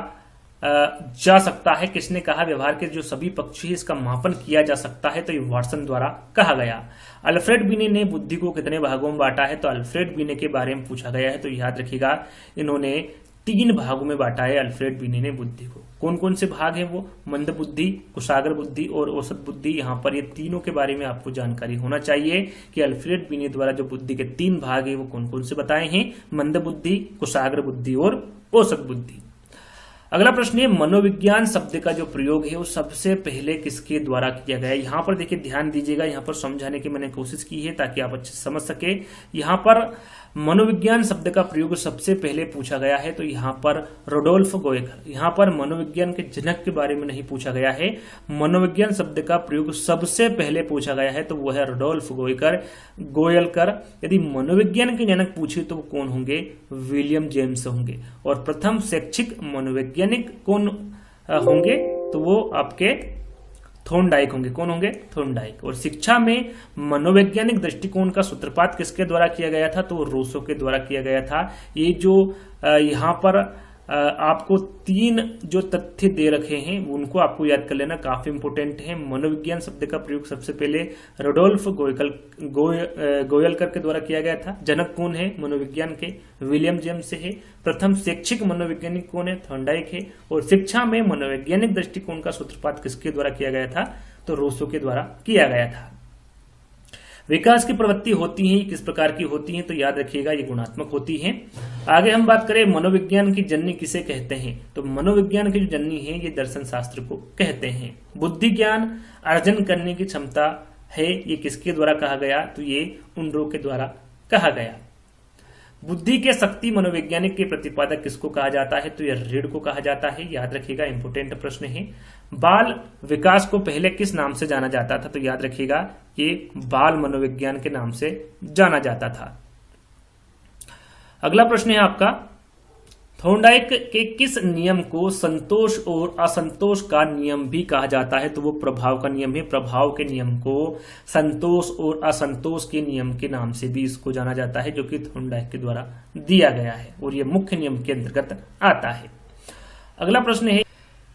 जा सकता है? किसने कहा व्यवहार के जो सभी पक्ष है इसका मापन किया जा सकता है? तो ये वाटसन द्वारा कहा गया। अल्फ्रेड बिने ने बुद्धि को कितने भागों में बांटा है? तो अल्फ्रेड बिने के बारे में पूछा गया है, तो याद रखिएगा इन्होंने 3 भागों में बांटा है अल्फ्रेड बिने ने बुद्धि को। कौन कौन से भाग हैं वो? मंद बुद्धि, कुशाग्र बुद्धि और औसत बुद्धि। यहाँ पर ये तीनों के बारे में आपको जानकारी होना चाहिए कि अल्फ्रेड बिने द्वारा जो बुद्धि के 3 भाग है वो कौन कौन से बताए हैं? मंद बुद्धि, कुशाग्र बुद्धि और औसत बुद्धि। अगला प्रश्न है, मनोविज्ञान शब्द का जो प्रयोग है वो सबसे पहले किसके द्वारा किया गया? यहाँ पर देखिए ध्यान दीजिएगा, यहाँ पर समझाने की मैंने कोशिश की है ताकि आप अच्छे से समझ सके। यहाँ पर मनोविज्ञान शब्द का प्रयोग सबसे पहले पूछा गया है, तो यहाँ पर रोडोल्फ गोयकर। यहाँ पर मनोविज्ञान के जनक के बारे में नहीं पूछा गया है, मनोविज्ञान शब्द का प्रयोग सबसे पहले पूछा गया है तो वो है रोडोल्फ गोयलकर। यदि मनोविज्ञान के जनक पूछे तो वो कौन होंगे? विलियम जेम्स होंगे। और प्रथम शैक्षिक मनोवैज्ञानिक कौन होंगे? तो वो आपके थॉर्नडाइक होंगे। कौन होंगे? थॉर्नडाइक। और शिक्षा में मनोवैज्ञानिक दृष्टिकोण का सूत्रपात किसके द्वारा किया गया था? तो रूसो के द्वारा किया गया था। ये जो यहाँ पर आपको 3 जो तथ्य दे रखे हैं उनको आपको याद कर लेना, काफी इंपोर्टेंट है। मनोविज्ञान शब्द का प्रयोग सबसे पहले रोडोल्फ गोयलकर के द्वारा किया गया था। जनक कौन है मनोविज्ञान के? विलियम जेम्स है। प्रथम शैक्षिक मनोवैज्ञानिक कौन है? थॉर्नडाइक है। और शिक्षा में मनोवैज्ञानिक दृष्टिकोण का सूत्रपात किसके द्वारा किया गया था? तो रूसो के द्वारा किया गया था। विकास की प्रवृत्ति होती है किस प्रकार की होती है? तो याद रखिएगा ये गुणात्मक होती है। आगे हम बात करें मनोविज्ञान की जननी किसे कहते हैं? तो मनोविज्ञान की जो जननी है ये दर्शन शास्त्र को कहते हैं। बुद्धि ज्ञान अर्जन करने की क्षमता है, ये किसके द्वारा कहा गया? तो ये उनरो के द्वारा कहा गया। बुद्धि के शक्ति मनोवैज्ञानिक के प्रतिपादक किसको कहा जाता है? तो यह रीड को कहा जाता है। याद रखिएगा, इंपोर्टेंट प्रश्न है। बाल विकास को पहले किस नाम से जाना जाता था? तो याद रखिएगा ये बाल मनोविज्ञान के नाम से जाना जाता था। अगला प्रश्न है आपका, थॉर्नडाइक के किस नियम को संतोष और असंतोष का नियम भी कहा जाता है? तो वो प्रभाव का नियम है। प्रभाव के नियम को संतोष और असंतोष के नियम के नाम से भी इसको जाना जाता है, जो कि थॉर्नडाइक के द्वारा दिया गया है और ये मुख्य नियम के अंतर्गत आता है। अगला प्रश्न है,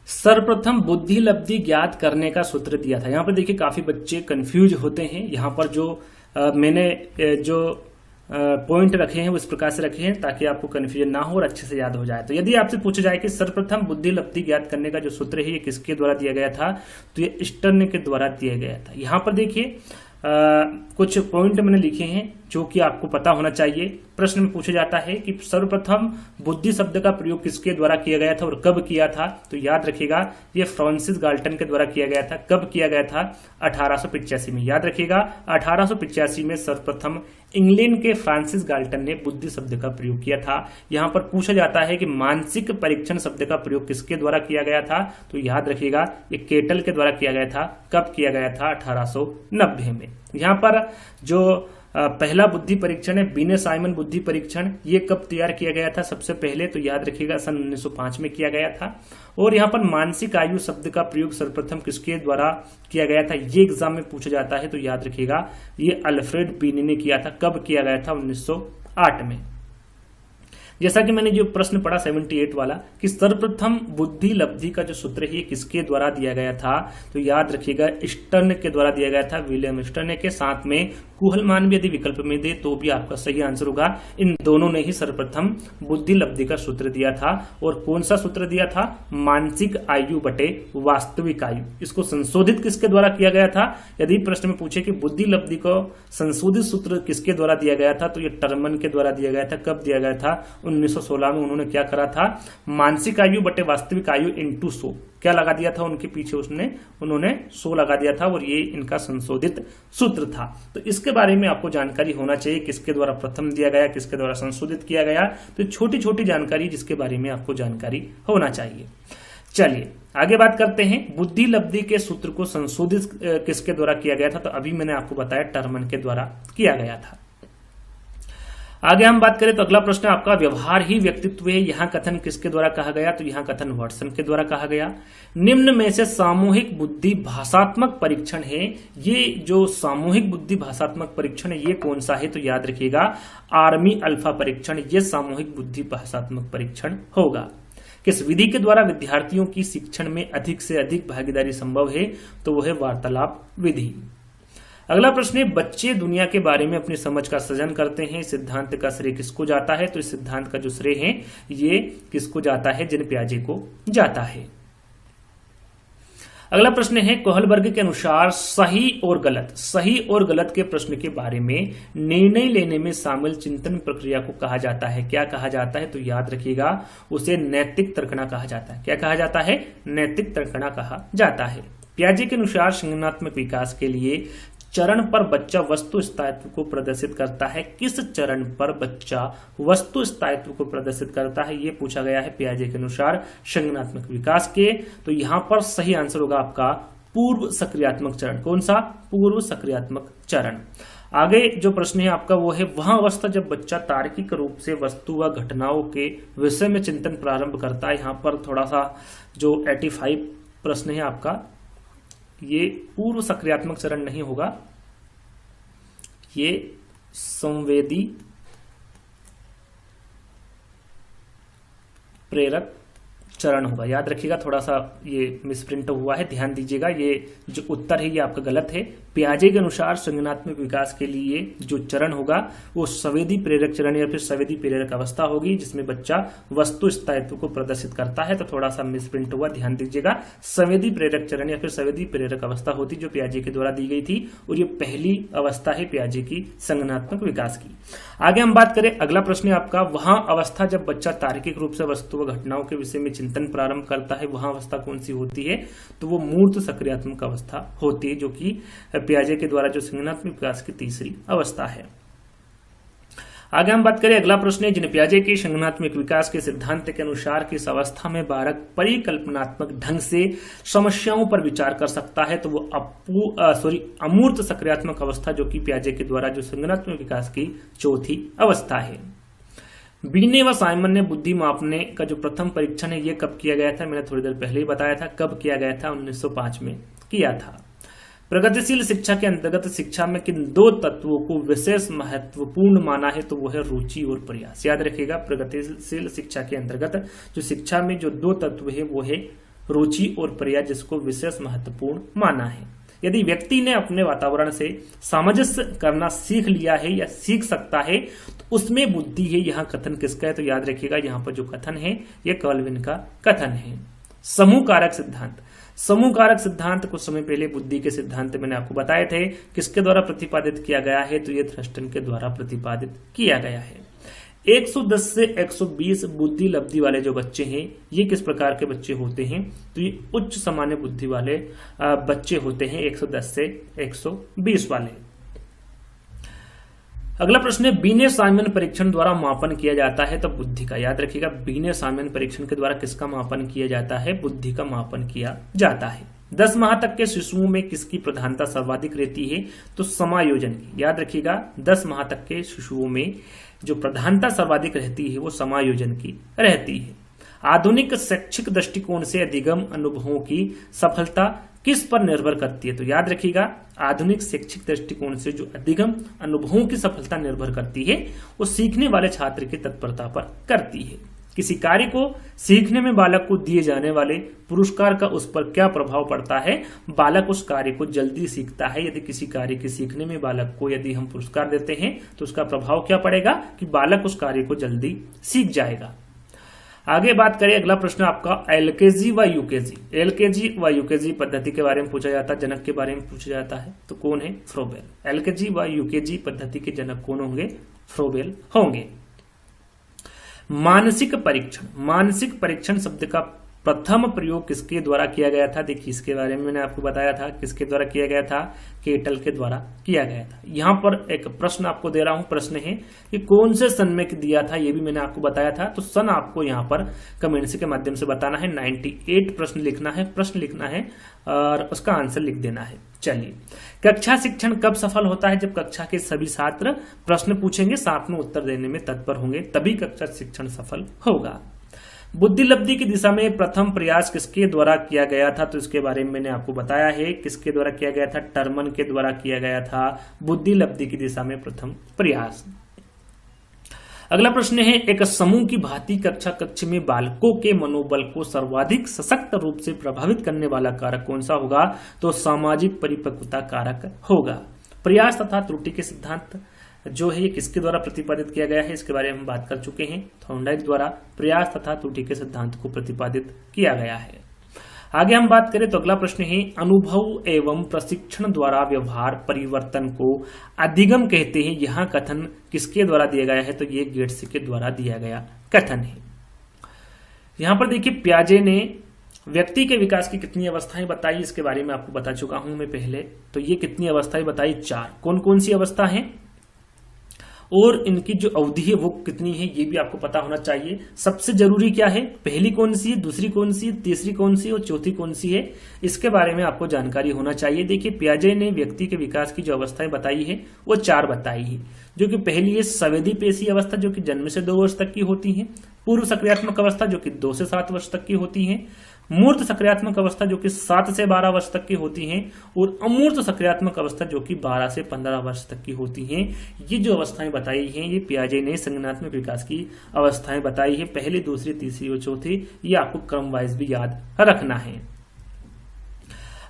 सर्वप्रथम बुद्धि लब्धि ज्ञात करने का सूत्र दिया था। यहाँ पर देखिए काफी बच्चे कंफ्यूज होते हैं। यहाँ पर जो मैंने जो पॉइंट रखे हैं वो इस प्रकार से रखे हैं ताकि आपको कंफ्यूजन ना हो और अच्छे से याद हो जाए। तो यदि आपसे पूछा जाए कि सर्वप्रथम बुद्धि लब्धि ज्ञात करने का जो सूत्र है ये किसके द्वारा दिया गया था? तो ये स्टर्न के द्वारा दिया गया था। यहाँ पर देखिए कुछ पॉइंट मैंने लिखे हैं जो कि आपको पता होना चाहिए। प्रश्न में पूछा जाता है कि सर्वप्रथम बुद्धि शब्द का प्रयोग किसके द्वारा किया गया था और कब किया था? तो याद रखिएगा ये फ्रांसिस गाल्टन के द्वारा किया गया था। कब किया गया था? 1885 में। याद रखिएगा 1885 में सर्वप्रथम इंग्लैंड के फ्रांसिस गाल्टन ने बुद्धि शब्द का प्रयोग किया था। यहाँ पर पूछा जाता है कि मानसिक परीक्षण शब्द का प्रयोग किसके द्वारा किया गया था? तो याद रखिएगा ये केटल के द्वारा किया गया था। कब किया गया था? 1890 में। यहाँ पर जो पहला बुद्धि परीक्षण है बिने साइमन बुद्धि परीक्षण, ये कब तैयार किया गया था? सबसे पहले तो याद रखिएगा सन 1905 में किया गया था। और यहाँ पर मानसिक आयु शब्द का प्रयोग सर्वप्रथम किसके द्वारा किया गया था? ये एग्जाम में पूछा जाता है, तो याद रखिएगा ये अल्फ्रेड बिने ने किया था। कब किया गया था? 1908 में। जैसा कि मैंने जो प्रश्न पढ़ा 78 वाला कि सर्वप्रथम बुद्धि लब्धि का जो सूत्र है किसके द्वारा दिया गया था? तो याद रखिएगा स्टर्न के द्वारा दिया गया था, विलियम स्टर्न के। साथ में कुहलमान भी यदि विकल्प में दे तो भी आपका सही आंसर होगा। इन दोनों ने ही सर्वप्रथम बुद्धि लब्धि का सूत्र दिया था। और कौन सा सूत्र दिया था? मानसिक आयु बटे वास्तविक आयु। इसको संशोधित किसके द्वारा किया गया था? यदि प्रश्न में पूछे कि बुद्धि लब्धि को संशोधित सूत्र किसके द्वारा दिया गया था? तो ये टर्मन के द्वारा दिया गया था। कब दिया गया था? 1916 में। उन्होंने क्या करा था? मानसिक आयु बटे वास्तविक आयु इंटू 100 क्या लगा दिया था उनके पीछे? उन्होंने 100 लगा दिया था और ये इनका संशोधित सूत्र था। तो इसके बारे में आपको जानकारी होना चाहिए, किसके द्वारा प्रथम दिया गया, किसके द्वारा संशोधित किया गया। तो छोटी छोटी जानकारी जिसके बारे में आपको जानकारी होना चाहिए। चलिए आगे बात करते हैं। बुद्धि लब्धि के सूत्र को संशोधित किसके द्वारा किया गया था? तो अभी मैंने आपको बताया टर्मन के द्वारा किया गया था। आगे हम बात करें तो अगला प्रश्न आपका व्यवहार ही व्यक्तित्व है, यहाँ कथन किसके द्वारा कहा गया, तो यहाँ कथन वाटसन के द्वारा कहा गया। निम्न में से सामूहिक बुद्धि भाषात्मक परीक्षण है, ये जो सामूहिक बुद्धि भाषात्मक परीक्षण है ये कौन सा है, तो याद रखिएगा आर्मी अल्फा परीक्षण, ये सामूहिक बुद्धि भाषात्मक परीक्षण होगा। किस विधि के द्वारा विद्यार्थियों की शिक्षण में अधिक से अधिक भागीदारी संभव है, तो वह है वार्तालाप विधि। अगला प्रश्न है बच्चे दुनिया के बारे में अपनी समझ का सृजन करते हैं, इस सिद्धांत का श्रेय किसको जाता है, तो इस सिद्धांत का जो श्रेय है ये किसको जाता है, जिन पियाजे को जाता है। अगला प्रश्न है कोहलबर्ग के अनुसार सही और गलत के प्रश्न के बारे में निर्णय लेने में शामिल चिंतन प्रक्रिया को कहा जाता है, क्या कहा जाता है, तो याद रखिएगा उसे नैतिक तर्कणा कहा जाता है। क्या कहा जाता है, नैतिक तर्कणा कहा जाता है। पियाजे के अनुसार संज्ञानात्मक विकास के लिए चरण पर बच्चा वस्तु स्थायित्व को प्रदर्शित करता है, किस चरण पर बच्चा वस्तु स्थायित्व को प्रदर्शित करता है, ये पूछा गया है पियाजे के अनुसार संज्ञानात्मक विकास के। तो यहां पर सही आंसर होगा आपका पूर्व सक्रियात्मक चरण। कौन सा, पूर्व सक्रियात्मक चरण। आगे जो प्रश्न है आपका वो है वह अवस्था जब बच्चा तार्किक रूप से वस्तु व घटनाओं के विषय में चिंतन प्रारंभ करता है। यहाँ पर थोड़ा सा जो 85 प्रश्न है आपका ये पूर्व सक्रियात्मक चरण नहीं होगा, ये संवेदी प्रेरक चरण होगा। याद रखिएगा थोड़ा सा ये मिसप्रिंट हुआ है, ध्यान दीजिएगा। ये जो उत्तर है ये आपका गलत है। पियाजे के अनुसार संज्ञानात्मक विकास के लिए जो चरण होगा वो संवेदी प्रेरक चरण या फिर संवेदी प्रेरक अवस्था होगी, जिसमें बच्चा वस्तु स्थायित्व को प्रदर्शित करता है। तो थोड़ा सा मिसप्रिंट हुआ, ध्यान दीजिएगा। संवेदी प्रेरक चरण या फिर संवेदी प्रेरक अवस्था होती जो पियाजे के द्वारा दी गई थी, और ये पहली अवस्था है पियाजे की संज्ञानात्मक विकास की। आगे हम बात करें, अगला प्रश्न है आपका वहां अवस्था जब बच्चा तार्किक रूप से वस्तु व घटनाओं के विषय में चिंतन प्रारंभ करता है, वहां अवस्था कौन सी होती है, तो वो मूर्त सक्रियात्मक अवस्था होती है, जो कि पियाजे के द्वारा जो संज्ञानात्मक विकास की तीसरी अवस्था है। आगे हम बात करें, अगला प्रश्न है जिन पियाजे के संज्ञानात्मक विकास के सिद्धांत के अनुसार किस अवस्था में बालक परिकल्पनात्मक ढंग से समस्याओं पर विचार कर सकता है, तो वो अमूर्त सक्रियात्मक अवस्था, जो कि पियाजे के द्वारा जो संज्ञानात्मक विकास की चौथी अवस्था है। बीने व साइमन ने बुद्धि मापने का जो प्रथम परीक्षण है ये कब किया गया था, मैंने थोड़ी देर पहले ही बताया था कब किया गया था, 1905 में किया था। प्रगतिशील शिक्षा के अंतर्गत शिक्षा में किन दो तत्वों को विशेष महत्वपूर्ण माना है, तो वो है रुचि और प्रयास। याद रखिएगा प्रगतिशील शिक्षा के अंतर्गत जो शिक्षा में जो दो तत्व है वो है रुचि और प्रयास, जिसको विशेष महत्वपूर्ण माना है। यदि व्यक्ति ने अपने वातावरण से सामंजस्य करना सीख लिया है या सीख सकता है तो उसमें बुद्धि है। यहाँ कथन किसका है, तो याद रखिएगा यहाँ पर जो कथन है ये कॉल्विन का कथन है। समूह कारक सिद्धांत, समूह कारक सिद्धांत कुछ समय पहले बुद्धि के सिद्धांत मैंने आपको बताए थे, किसके द्वारा प्रतिपादित किया गया है, तो ये थ्रस्टन के द्वारा प्रतिपादित किया गया है। 110 से 120 बुद्धि लब्धि वाले जो बच्चे हैं ये किस प्रकार के बच्चे होते हैं, तो ये उच्च सामान्य बुद्धि वाले बच्चे होते हैं, 110 से 120 वाले। अगला प्रश्न है बीने साइमन परीक्षण द्वारा मापन किया जाता है तो बुद्धि का। याद रखिएगा बीने साइमन परीक्षण के द्वारा किसका मापन किया जाता है, बुद्धि का मापन किया जाता है। 10 माह तक के शिशुओं में किसकी प्रधानता सर्वाधिक रहती है, तो समायोजन की। याद रखिएगा 10 माह तक के शिशुओं में जो प्रधानता सर्वाधिक रहती है वो समायोजन की रहती है। आधुनिक शैक्षिक दृष्टिकोण से अधिगम अनुभवों की सफलता किस पर निर्भर करती है, तो याद रखिएगा आधुनिक शैक्षिक दृष्टिकोण से जो अधिगम अनुभवों की सफलता निर्भर करती है वो सीखने वाले छात्र की तत्परता पर करती है। किसी कार्य को सीखने में बालक को दिए जाने वाले पुरस्कार का उस पर क्या प्रभाव पड़ता है, बालक उस कार्य को जल्दी सीखता है। यदि किसी कार्य के सीखने में बालक को यदि हम पुरस्कार देते हैं तो उसका प्रभाव क्या पड़ेगा कि बालक उस कार्य को जल्दी सीख जाएगा। आगे बात करें, अगला प्रश्न आपका एलकेजी व यूकेजी। एलकेजी व यूकेजी पद्धति के बारे में पूछा जाता है, जनक के बारे में पूछा जाता है, तो कौन है, फ्रोबेल। एलकेजी व यूकेजी पद्धति के जनक कौन होंगे, फ्रोबेल होंगे। मानसिक परीक्षण, मानसिक परीक्षण शब्द का प्रथम प्रयोग किसके द्वारा किया गया था, देखिए इसके बारे में मैंने आपको बताया था किसके द्वारा किया गया था, केटल के द्वारा किया गया था। यहां पर एक प्रश्न आपको दे रहा हूं, प्रश्न है कि कौन से सन में दिया था, ये भी मैंने आपको बताया था। तो सन आपको यहां पर कमेंट्स के माध्यम से बताना है। 98 प्रश्न लिखना है और उसका आंसर लिख देना है। चलिए, कक्षा शिक्षण कब सफल होता है? जब कक्षा के सभी छात्र प्रश्न पूछेंगे, साथ में उत्तर देने में तत्पर होंगे, तभी कक्षा शिक्षण सफल होगा। बुद्धि लब्धि की दिशा में प्रथम प्रयास किसके द्वारा किया गया था? तो इसके बारे में मैंने आपको बताया है, किसके द्वारा किया गया था? टर्मन के द्वारा किया गया था बुद्धि लब्धि की दिशा में प्रथम प्रयास। अगला प्रश्न है, एक समूह की भांति कक्षा कक्ष में बालकों के मनोबल को सर्वाधिक सशक्त रूप से प्रभावित करने वाला कारक कौन सा होगा? तो सामाजिक परिपक्वता कारक होगा। प्रयास तथा त्रुटि के सिद्धांत जो है ये किसके द्वारा प्रतिपादित किया गया है? इसके बारे में हम बात कर चुके हैं। थॉर्नडाइक द्वारा प्रयास तथा त्रुटि के सिद्धांत को प्रतिपादित किया गया है। आगे हम बात करें तो अगला प्रश्न है, अनुभव एवं प्रशिक्षण द्वारा व्यवहार परिवर्तन को अधिगम कहते हैं। यह कथन किसके द्वारा दिया गया है? तो ये गेट्स के द्वारा दिया गया कथन है। यहां पर देखिए, पियाजे ने व्यक्ति के विकास की कितनी अवस्थाएं बताई, इसके बारे में आपको बता चुका हूं मैं पहले। तो ये कितनी अवस्थाएं बताई? 4। कौन कौन सी अवस्था है और इनकी जो अवधि है वो कितनी है, ये भी आपको पता होना चाहिए। सबसे जरूरी क्या है, पहली कौन सी है, दूसरी कौन सी है, तीसरी कौन सी है और चौथी कौन सी है, इसके बारे में आपको जानकारी होना चाहिए। देखिए, पियाजे ने व्यक्ति के विकास की जो अवस्थाएं बताई है वो 4 बताई है, जो कि पहली है संवेदी पेशी अवस्था, जो कि जन्म से 2 वर्ष तक की होती है। पूर्व सक्रियात्मक अवस्था, जो कि 2 से 7 वर्ष तक की होती है। मूर्त सक्रियात्मक अवस्था, जो कि 7 से 12 वर्ष तक की होती हैं। और अमूर्त सक्रियात्मक अवस्था, जो कि 12 से 15 वर्ष तक की होती हैं। ये जो अवस्थाएं बताई हैं, ये पियाजे ने संज्ञानात्मक विकास की अवस्थाएं बताई है। पहली, दूसरी, तीसरी और चौथी, ये आपको क्रम वाइज भी याद रखना है।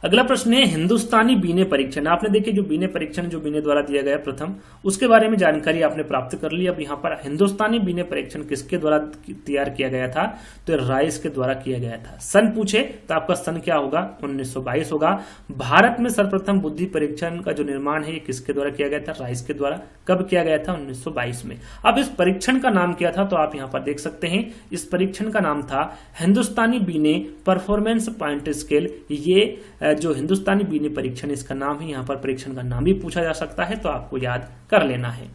अगला प्रश्न है, हिंदुस्तानी बीने परीक्षण। आपने देखिए, जो बीने परीक्षण जो बीने द्वारा दिया गया प्रथम, उसके बारे में जानकारी आपने प्राप्त कर ली। अब यहाँ पर हिंदुस्तानी बीने परीक्षण किसके द्वारा तैयार किया गया था? तो राइस के द्वारा किया गया था। सन पूछे तो आपका सन क्या होगा? 1922 होगा। भारत में सर्वप्रथम बुद्धि परीक्षण का जो निर्माण है, ये किसके द्वारा किया गया था? राइस के द्वारा। कब किया गया था? 1922 में। अब इस परीक्षण का नाम क्या था? तो आप यहाँ पर देख सकते हैं, इस परीक्षण का नाम था हिंदुस्तानी बीने परफॉर्मेंस पॉइंट स्केल। ये जो हिंदुस्तानी बीने परीक्षण, इसका नाम है। यहाँ पर परीक्षण का नाम भी पूछा जा सकता है, तो आपको याद कर लेना है।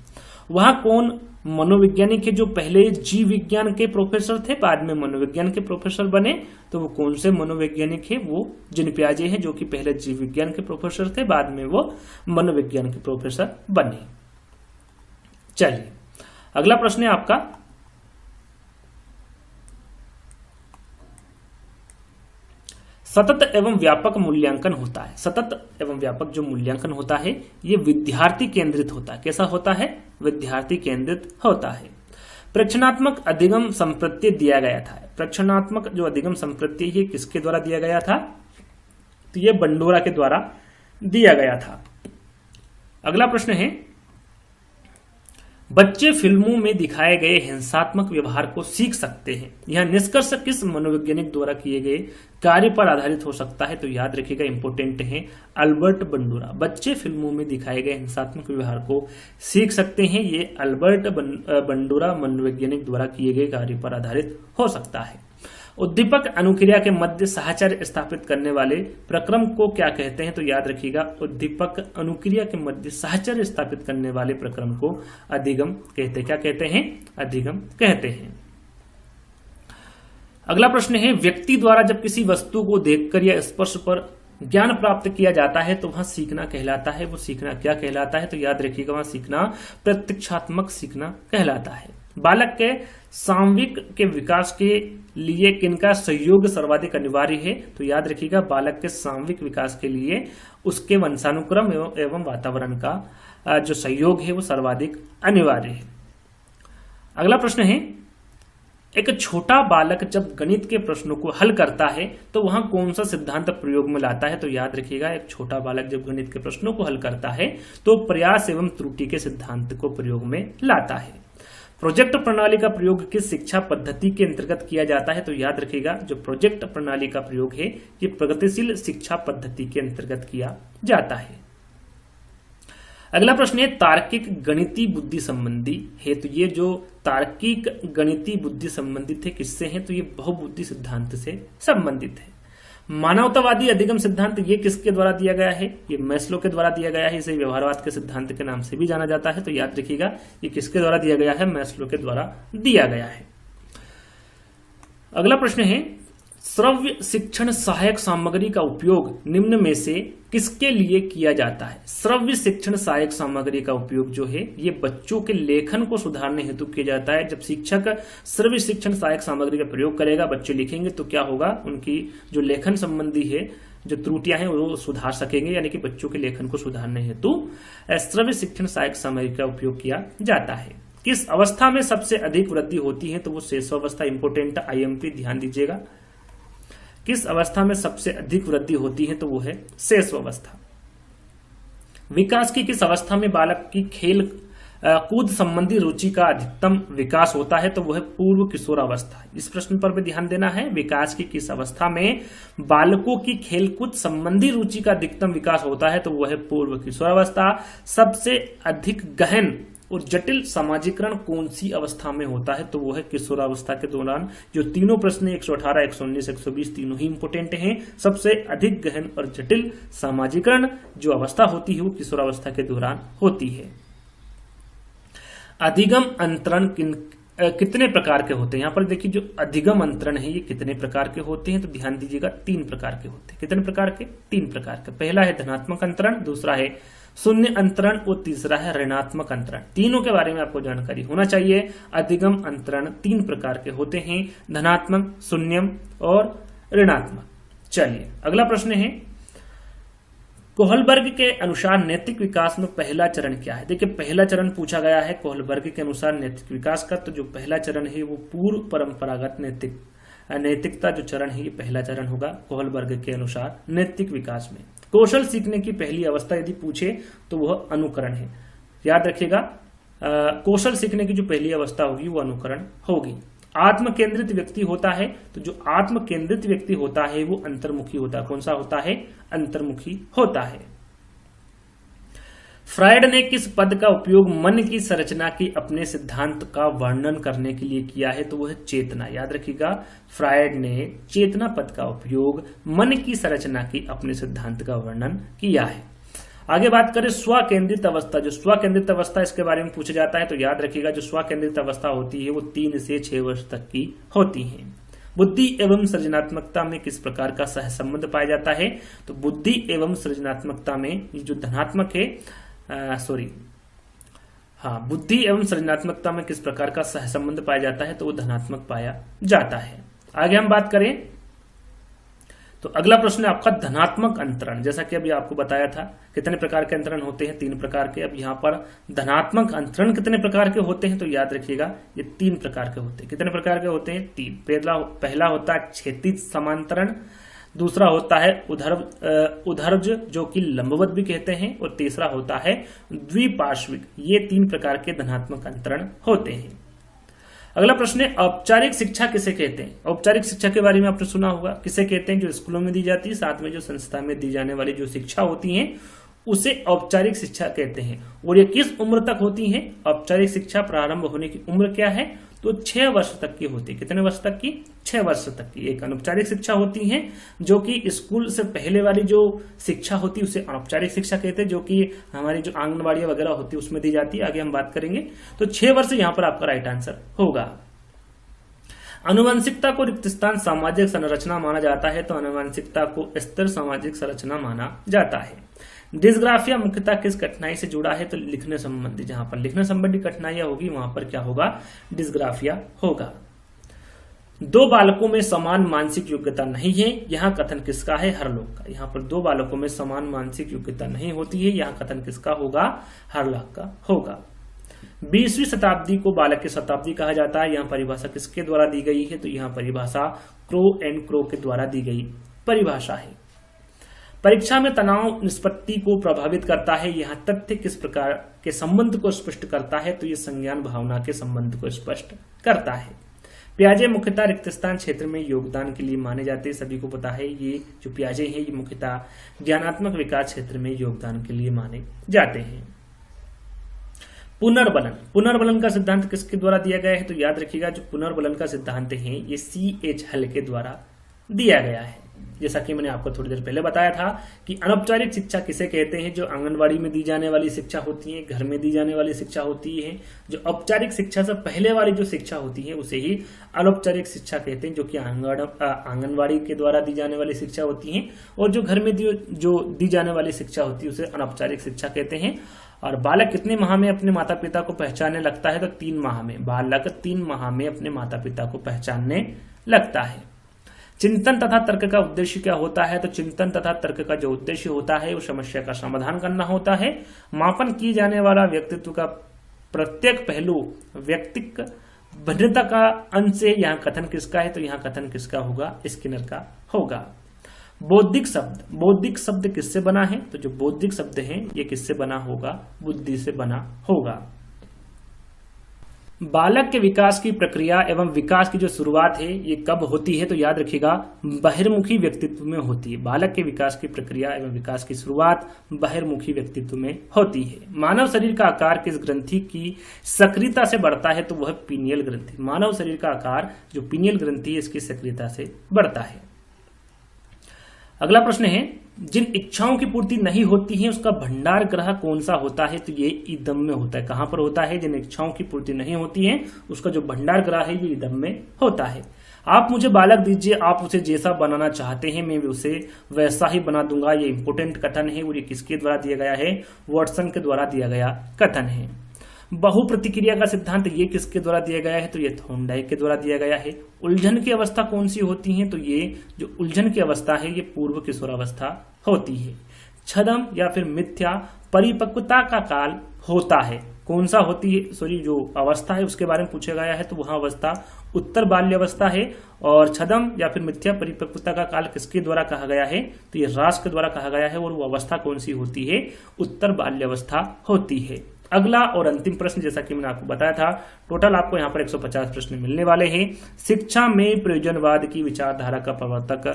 वहां कौन मनोवैज्ञानिक है जो पहले जीव विज्ञान के प्रोफेसर थे, बाद में मनोविज्ञान के प्रोफेसर बने? तो वो कौन से मनोवैज्ञानिक है? वो जिन पियाजे हैं, जो कि पहले जीव विज्ञान के प्रोफेसर थे, बाद में वो मनोविज्ञान के प्रोफेसर बने। चलिए, अगला प्रश्न है आपका, सतत एवं व्यापक मूल्यांकन होता है। सतत एवं व्यापक जो मूल्यांकन होता है, ये विद्यार्थी केंद्रित होता है। कैसा होता है? विद्यार्थी केंद्रित होता है। प्रेक्षणात्मक अधिगम संप्रत्यय दिया गया था। प्रेक्षणात्मक जो अधिगम संप्रत्यय, ये किसके द्वारा दिया गया था? तो ये बंडोरा के द्वारा दिया गया था। अगला प्रश्न है, बच्चे फिल्मों में दिखाए गए हिंसात्मक व्यवहार को सीख सकते हैं। यह निष्कर्ष किस मनोवैज्ञानिक द्वारा किए गए कार्य पर आधारित हो सकता है? तो याद रखिएगा, इंपोर्टेंट है, अल्बर्ट बंडूरा। बच्चे फिल्मों में दिखाए गए हिंसात्मक व्यवहार को सीख सकते हैं, ये अल्बर्ट बंडूरा मनोवैज्ञानिक द्वारा किए गए कार्य पर आधारित हो सकता है। उद्दीपक अनुक्रिया के मध्य साहचर्य स्थापित करने वाले प्रक्रम को क्या कहते हैं? तो याद रखिएगा, उद्दीपक अनुक्रिया के मध्य साहचर्य स्थापित करने वाले प्रक्रम को अधिगम कहते हैं। क्या कहते हैं? अधिगम कहते हैं। अगला प्रश्न है, व्यक्ति द्वारा जब किसी वस्तु को देखकर या स्पर्श पर ज्ञान प्राप्त किया जाता है तो वहां सीखना कहलाता है। वो सीखना क्या कहलाता है? तो याद रखिएगा, वहां सीखना प्रत्यक्षात्मक सीखना कहलाता है। बालक के सांविक के विकास के लिए किनका सहयोग सर्वाधिक अनिवार्य है? तो याद रखिएगा, बालक के सांविक विकास के लिए उसके वंशानुक्रम एवं वातावरण का जो सहयोग है वो सर्वाधिक अनिवार्य है। अगला प्रश्न है, एक छोटा बालक जब गणित के प्रश्नों को हल करता है तो वहां कौन सा सिद्धांत प्रयोग में लाता है? तो याद रखिएगा, एक छोटा बालक जब गणित के प्रश्नों को हल करता है तो प्रयास एवं त्रुटि के सिद्धांत को प्रयोग में लाता है। प्रोजेक्ट प्रणाली का प्रयोग किस शिक्षा पद्धति के अंतर्गत किया जाता है? तो याद रखिएगा, जो प्रोजेक्ट प्रणाली का प्रयोग है ये प्रगतिशील शिक्षा पद्धति के अंतर्गत किया जाता है। अगला प्रश्न है, तार्किक गणितीय बुद्धि संबंधी है। तो ये जो तार्किक गणितीय बुद्धि संबंधित है किससे है? तो ये बहुबुद्धि सिद्धांत से संबंधित है। मानवतावादी अधिगम सिद्धांत ये किसके द्वारा दिया गया है? ये मैस्लो के द्वारा दिया गया है। इसे व्यवहारवाद के सिद्धांत के नाम से भी जाना जाता है। तो याद रखिएगा, ये किसके द्वारा दिया गया है? मैस्लो के द्वारा दिया गया है। अगला प्रश्न है, श्रव्य शिक्षण सहायक सामग्री का उपयोग निम्न में से किसके लिए किया जाता है? श्रव्य शिक्षण सहायक सामग्री का उपयोग जो है ये बच्चों के लेखन को सुधारने हेतु किया जाता है। जब शिक्षक श्रव्य शिक्षण सहायक सामग्री का प्रयोग करेगा, बच्चे लिखेंगे तो क्या होगा, उनकी जो लेखन संबंधी है जो त्रुटियां हैं वो सुधार सकेंगे, यानी कि बच्चों के लेखन को सुधारने हेतु श्रव्य शिक्षण सहायक सामग्री का उपयोग किया जाता है। किस अवस्था में सबसे अधिक वृद्धि होती है? तो वो शेषावस्था। इंपोर्टेंट IMP, ध्यान दीजिएगा। किस अवस्था में सबसे अधिक वृद्धि होती है? तो वो है शेषावस्था। विकास की किस अवस्था में बालक की खेल कूद संबंधी रुचि का अधिकतम विकास होता है? तो वह है पूर्व किशोरावस्था। इस प्रश्न पर भी ध्यान देना है। विकास की किस अवस्था में बालकों की खेलकूद संबंधी रुचि का अधिकतम विकास होता है? तो वह है पूर्व किशोरावस्था। सबसे अधिक गहन और जटिल समाजीकरण कौन सी अवस्था में होता है? तो वो है किशोरावस्था के दौरान। जो तीनों प्रश्न 118, 119, 120 तीनों ही इंपोर्टेंट हैं। सबसे अधिक गहन और जटिल समाजीकरण जो अवस्था होती है वो किशोरावस्था के दौरान होती है। अधिगम अंतरण कितने प्रकार के होते हैं? यहाँ पर देखिए जो अधिगम अंतरण है ये कितने प्रकार के होते हैं? तो ध्यान दीजिएगा 3 प्रकार के होते हैं। कितने प्रकार के? 3 प्रकार के। पहला है धनात्मक अंतरण, दूसरा है शून्य अंतरण और तीसरा है ऋणात्मक अंतरण। तीनों के बारे में आपको जानकारी होना चाहिए। अधिगम अंतरण 3 प्रकार के होते हैं, धनात्मक, शून्यम और ऋणात्मक। चलिए अगला प्रश्न है, कोहलबर्ग के अनुसार नैतिक विकास में पहला चरण क्या है? देखिए पहला चरण पूछा गया है कोहलबर्ग के अनुसार नैतिक विकास का। तो जो पहला चरण है वो पूर्व परंपरागत नैतिकता जो चरण है ये पहला चरण होगा कोहलबर्ग के अनुसार नैतिक विकास में। कौशल सीखने की पहली अवस्था यदि पूछे तो वह अनुकरण है। याद रखिएगा कौशल सीखने की जो पहली अवस्था होगी वो अनुकरण होगी। आत्म केंद्रित व्यक्ति होता है, तो जो आत्म केंद्रित व्यक्ति होता है वो अंतर्मुखी होता है। कौन सा होता है? अंतर्मुखी होता है। फ्रायड ने किस पद का उपयोग मन की संरचना की अपने सिद्धांत का वर्णन करने के लिए किया है? तो वह है चेतना। याद रखिएगा फ्रायड ने चेतना पद का उपयोग मन की संरचना की अपने सिद्धांत का वर्णन किया है। आगे बात करें स्व केंद्रित अवस्था। जो स्व केंद्रित अवस्था इसके बारे में पूछा जाता है तो याद रखिएगा जो स्व केंद्रित अवस्था होती है वो 3 से 6 वर्ष तक की होती है। बुद्धि एवं सृजनात्मकता में किस प्रकार का सहसंबंध पाया जाता है? तो बुद्धि एवं सृजनात्मकता में जो धनात्मक है बुद्धि एवं सृजनात्मकता में किस प्रकार का सहसंबंध पाया जाता है? तो वो धनात्मक पाया जाता है। आगे हम बात करें तो अगला प्रश्न है आपका धनात्मक अंतरण। जैसा कि अभी आपको बताया था कितने प्रकार के अंतरण होते हैं? 3 प्रकार के। अब यहाँ पर धनात्मक अंतरण कितने प्रकार के होते हैं? तो याद रखिएगा ये 3 प्रकार के होते हैं। कितने प्रकार के होते हैं? 3। पहला होता है क्षैतिज समांतरण, दूसरा होता है उधर्ज जो कि लंबवत भी कहते हैं, और तीसरा होता है द्विपार्श्विक। ये 3 प्रकार के धनात्मक अंतरण होते हैं। अगला प्रश्न है औपचारिक शिक्षा किसे कहते हैं? औपचारिक शिक्षा के बारे में आपने सुना होगा। किसे कहते हैं? जो स्कूलों में दी जाती है, साथ में जो संस्था में दी जाने वाली जो शिक्षा होती है उसे औपचारिक शिक्षा कहते हैं। और ये किस उम्र तक होती है? औपचारिक शिक्षा प्रारंभ होने की उम्र क्या है? तो 6 वर्ष तक की होती है। कितने वर्ष तक की? 6 वर्ष तक की। एक अनौपचारिक शिक्षा होती है जो कि स्कूल से पहले वाली जो शिक्षा होती है उसे अनौपचारिक शिक्षा कहते हैं, जो कि हमारी जो आंगनबाड़ी वगैरह होती है उसमें दी जाती है। आगे हम बात करेंगे। तो 6 वर्ष यहाँ पर आपका राइट आंसर होगा। आनुवंशिकता को रिक्त स्थान सामाजिक संरचना माना जाता है, तो आनुवंशिकता को स्थिर सामाजिक संरचना माना जाता है। डिस्ग्राफिया मुख्यतः किस कठिनाई से जुड़ा है? तो लिखने संबंधी। जहां पर लिखने संबंधी कठिनाइयां होगी वहां पर क्या होगा? डिस्ग्राफिया होगा। 2 बालकों में समान मानसिक योग्यता नहीं है, यहाँ कथन किसका है? हरलॉक का। यहाँ पर 2 बालकों में समान मानसिक योग्यता नहीं होती है, यहाँ कथन किसका होगा? हरलॉक का होगा। 20वीं शताब्दी को बालक की शताब्दी कहा जाता है। यहाँ परिभाषा किसके द्वारा दी गई है? तो यहाँ परिभाषा क्रो एंड क्रो के द्वारा दी गई परिभाषा है। परीक्षा में तनाव निष्पत्ति को प्रभावित करता है, यह तथ्य किस प्रकार के संबंध को स्पष्ट करता है? तो ये संज्ञान भावना के संबंध को स्पष्ट करता है। प्याजे मुख्यतः रिक्त स्थान क्षेत्र में योगदान के लिए माने जाते हैं। सभी को पता है ये जो प्याजे हैं ये मुख्यतः ज्ञानात्मक विकास क्षेत्र में योगदान के लिए माने जाते हैं। पुनर्बलन का सिद्धांत किसके द्वारा दिया गया है? तो याद रखिएगा जो पुनर्बलन का सिद्धांत है ये C.H. हल के द्वारा दिया गया है। जैसा कि मैंने आपको थोड़ी देर पहले बताया था कि अनौपचारिक शिक्षा किसे कहते हैं, जो आंगनवाड़ी में दी जाने वाली शिक्षा होती है, घर में दी जाने वाली शिक्षा होती है। जो औपचारिक शिक्षा से पहले वाली जो शिक्षा होती है उसे ही अनौपचारिक शिक्षा कहते हैं, जो कि आंगनवाड़ी के द्वारा दी जाने वाली शिक्षा होती है। और जो घर में जो दी जाने वाली शिक्षा होती है उसे अनौपचारिक शिक्षा कहते हैं। और बालक कितने माह में अपने माता पिता को पहचानने लगता है, तो 3 माह में। बालक 3 माह में अपने माता पिता को पहचानने लगता है। चिंतन तथा तर्क का उद्देश्य क्या होता है, तो चिंतन तथा तर्क का जो उद्देश्य होता है वो समस्या का समाधान करना होता है। मापन किए जाने वाला व्यक्तित्व का प्रत्येक पहलू व्यक्तिक भिन्नता का अंश है। यहाँ कथन किसका है, तो यहाँ कथन किसका होगा, स्किनर का होगा। बौद्धिक शब्द किससे बना है, तो जो बौद्धिक शब्द है ये किससे बना होगा, बुद्धि से बना होगा। बालक के विकास की प्रक्रिया एवं विकास की जो शुरुआत है ये कब होती है, तो याद रखिएगा बहिर्मुखी व्यक्तित्व में होती है। बालक के विकास की प्रक्रिया एवं विकास की शुरुआत बहिर्मुखी व्यक्तित्व में होती है। मानव शरीर का आकार किस ग्रंथि की सक्रियता से बढ़ता है, तो वह पीनियल ग्रंथि। मानव शरीर का आकार जो पीनियल ग्रंथि है इसकी सक्रियता से बढ़ता है। अगला प्रश्न है, जिन इच्छाओं की पूर्ति नहीं होती है उसका भंडार ग्रह कौन सा होता है, तो ये ईदम में होता है। कहां पर होता है, जिन इच्छाओं की पूर्ति नहीं होती है उसका जो भंडार ग्रह है ये ईदम में होता है। आप मुझे बालक दीजिए, आप उसे जैसा बनाना चाहते हैं मैं उसे वैसा ही बना दूंगा। ये इंपोर्टेंट कथन है और ये किसके द्वारा दिया गया है, वाटसन के द्वारा दिया गया कथन है। बहु प्रतिक्रिया का सिद्धांत ये किसके द्वारा दिया गया है, तो ये थॉर्नडाइक के द्वारा दिया गया है। उलझन की अवस्था कौन सी होती है, तो ये जो उलझन की अवस्था है ये पूर्व किशोरावस्था होती है। छदम या फिर मिथ्या परिपक्वता का काल होता है, कौन सा होती है, सॉरी जो अवस्था है उसके बारे में पूछा गया है, तो वह अवस्था उत्तर बाल्यावस्था है। और छदम या फिर मिथ्या परिपक्वता का काल किसके द्वारा कहा गया है, तो ये रास के द्वारा कहा गया है। और वो अवस्था कौन सी होती है, उत्तर बाल्यावस्था होती है। अगला और अंतिम प्रश्न, जैसा कि मैंने आपको बताया था, टोटल आपको यहाँ पर 150 प्रश्न मिलने वाले हैं। शिक्षा में प्रयोजनवाद की विचारधारा का प्रवर्तक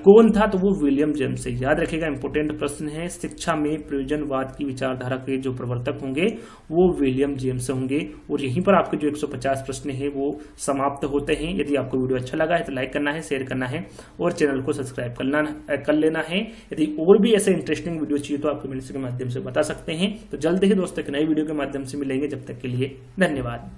कौन था, तो वो विलियम जेम्स है। याद रखिएगा, इंपोर्टेंट प्रश्न है। शिक्षा में प्रयोजनवाद की विचारधारा के जो प्रवर्तक होंगे वो विलियम जेम्स होंगे। और यहीं पर आपके जो 150 प्रश्न है वो समाप्त होते हैं। यदि आपको वीडियो अच्छा लगा है तो लाइक करना है, शेयर करना है और चैनल को सब्सक्राइब कर लेना है। यदि और भी ऐसे इंटरेस्टिंग वीडियो चाहिए तो आप कमेंट्स के माध्यम से बता सकते हैं। तो जल्द ही दोस्तों एक नई वीडियो के माध्यम से मिलेंगे, जब तक के लिए धन्यवाद।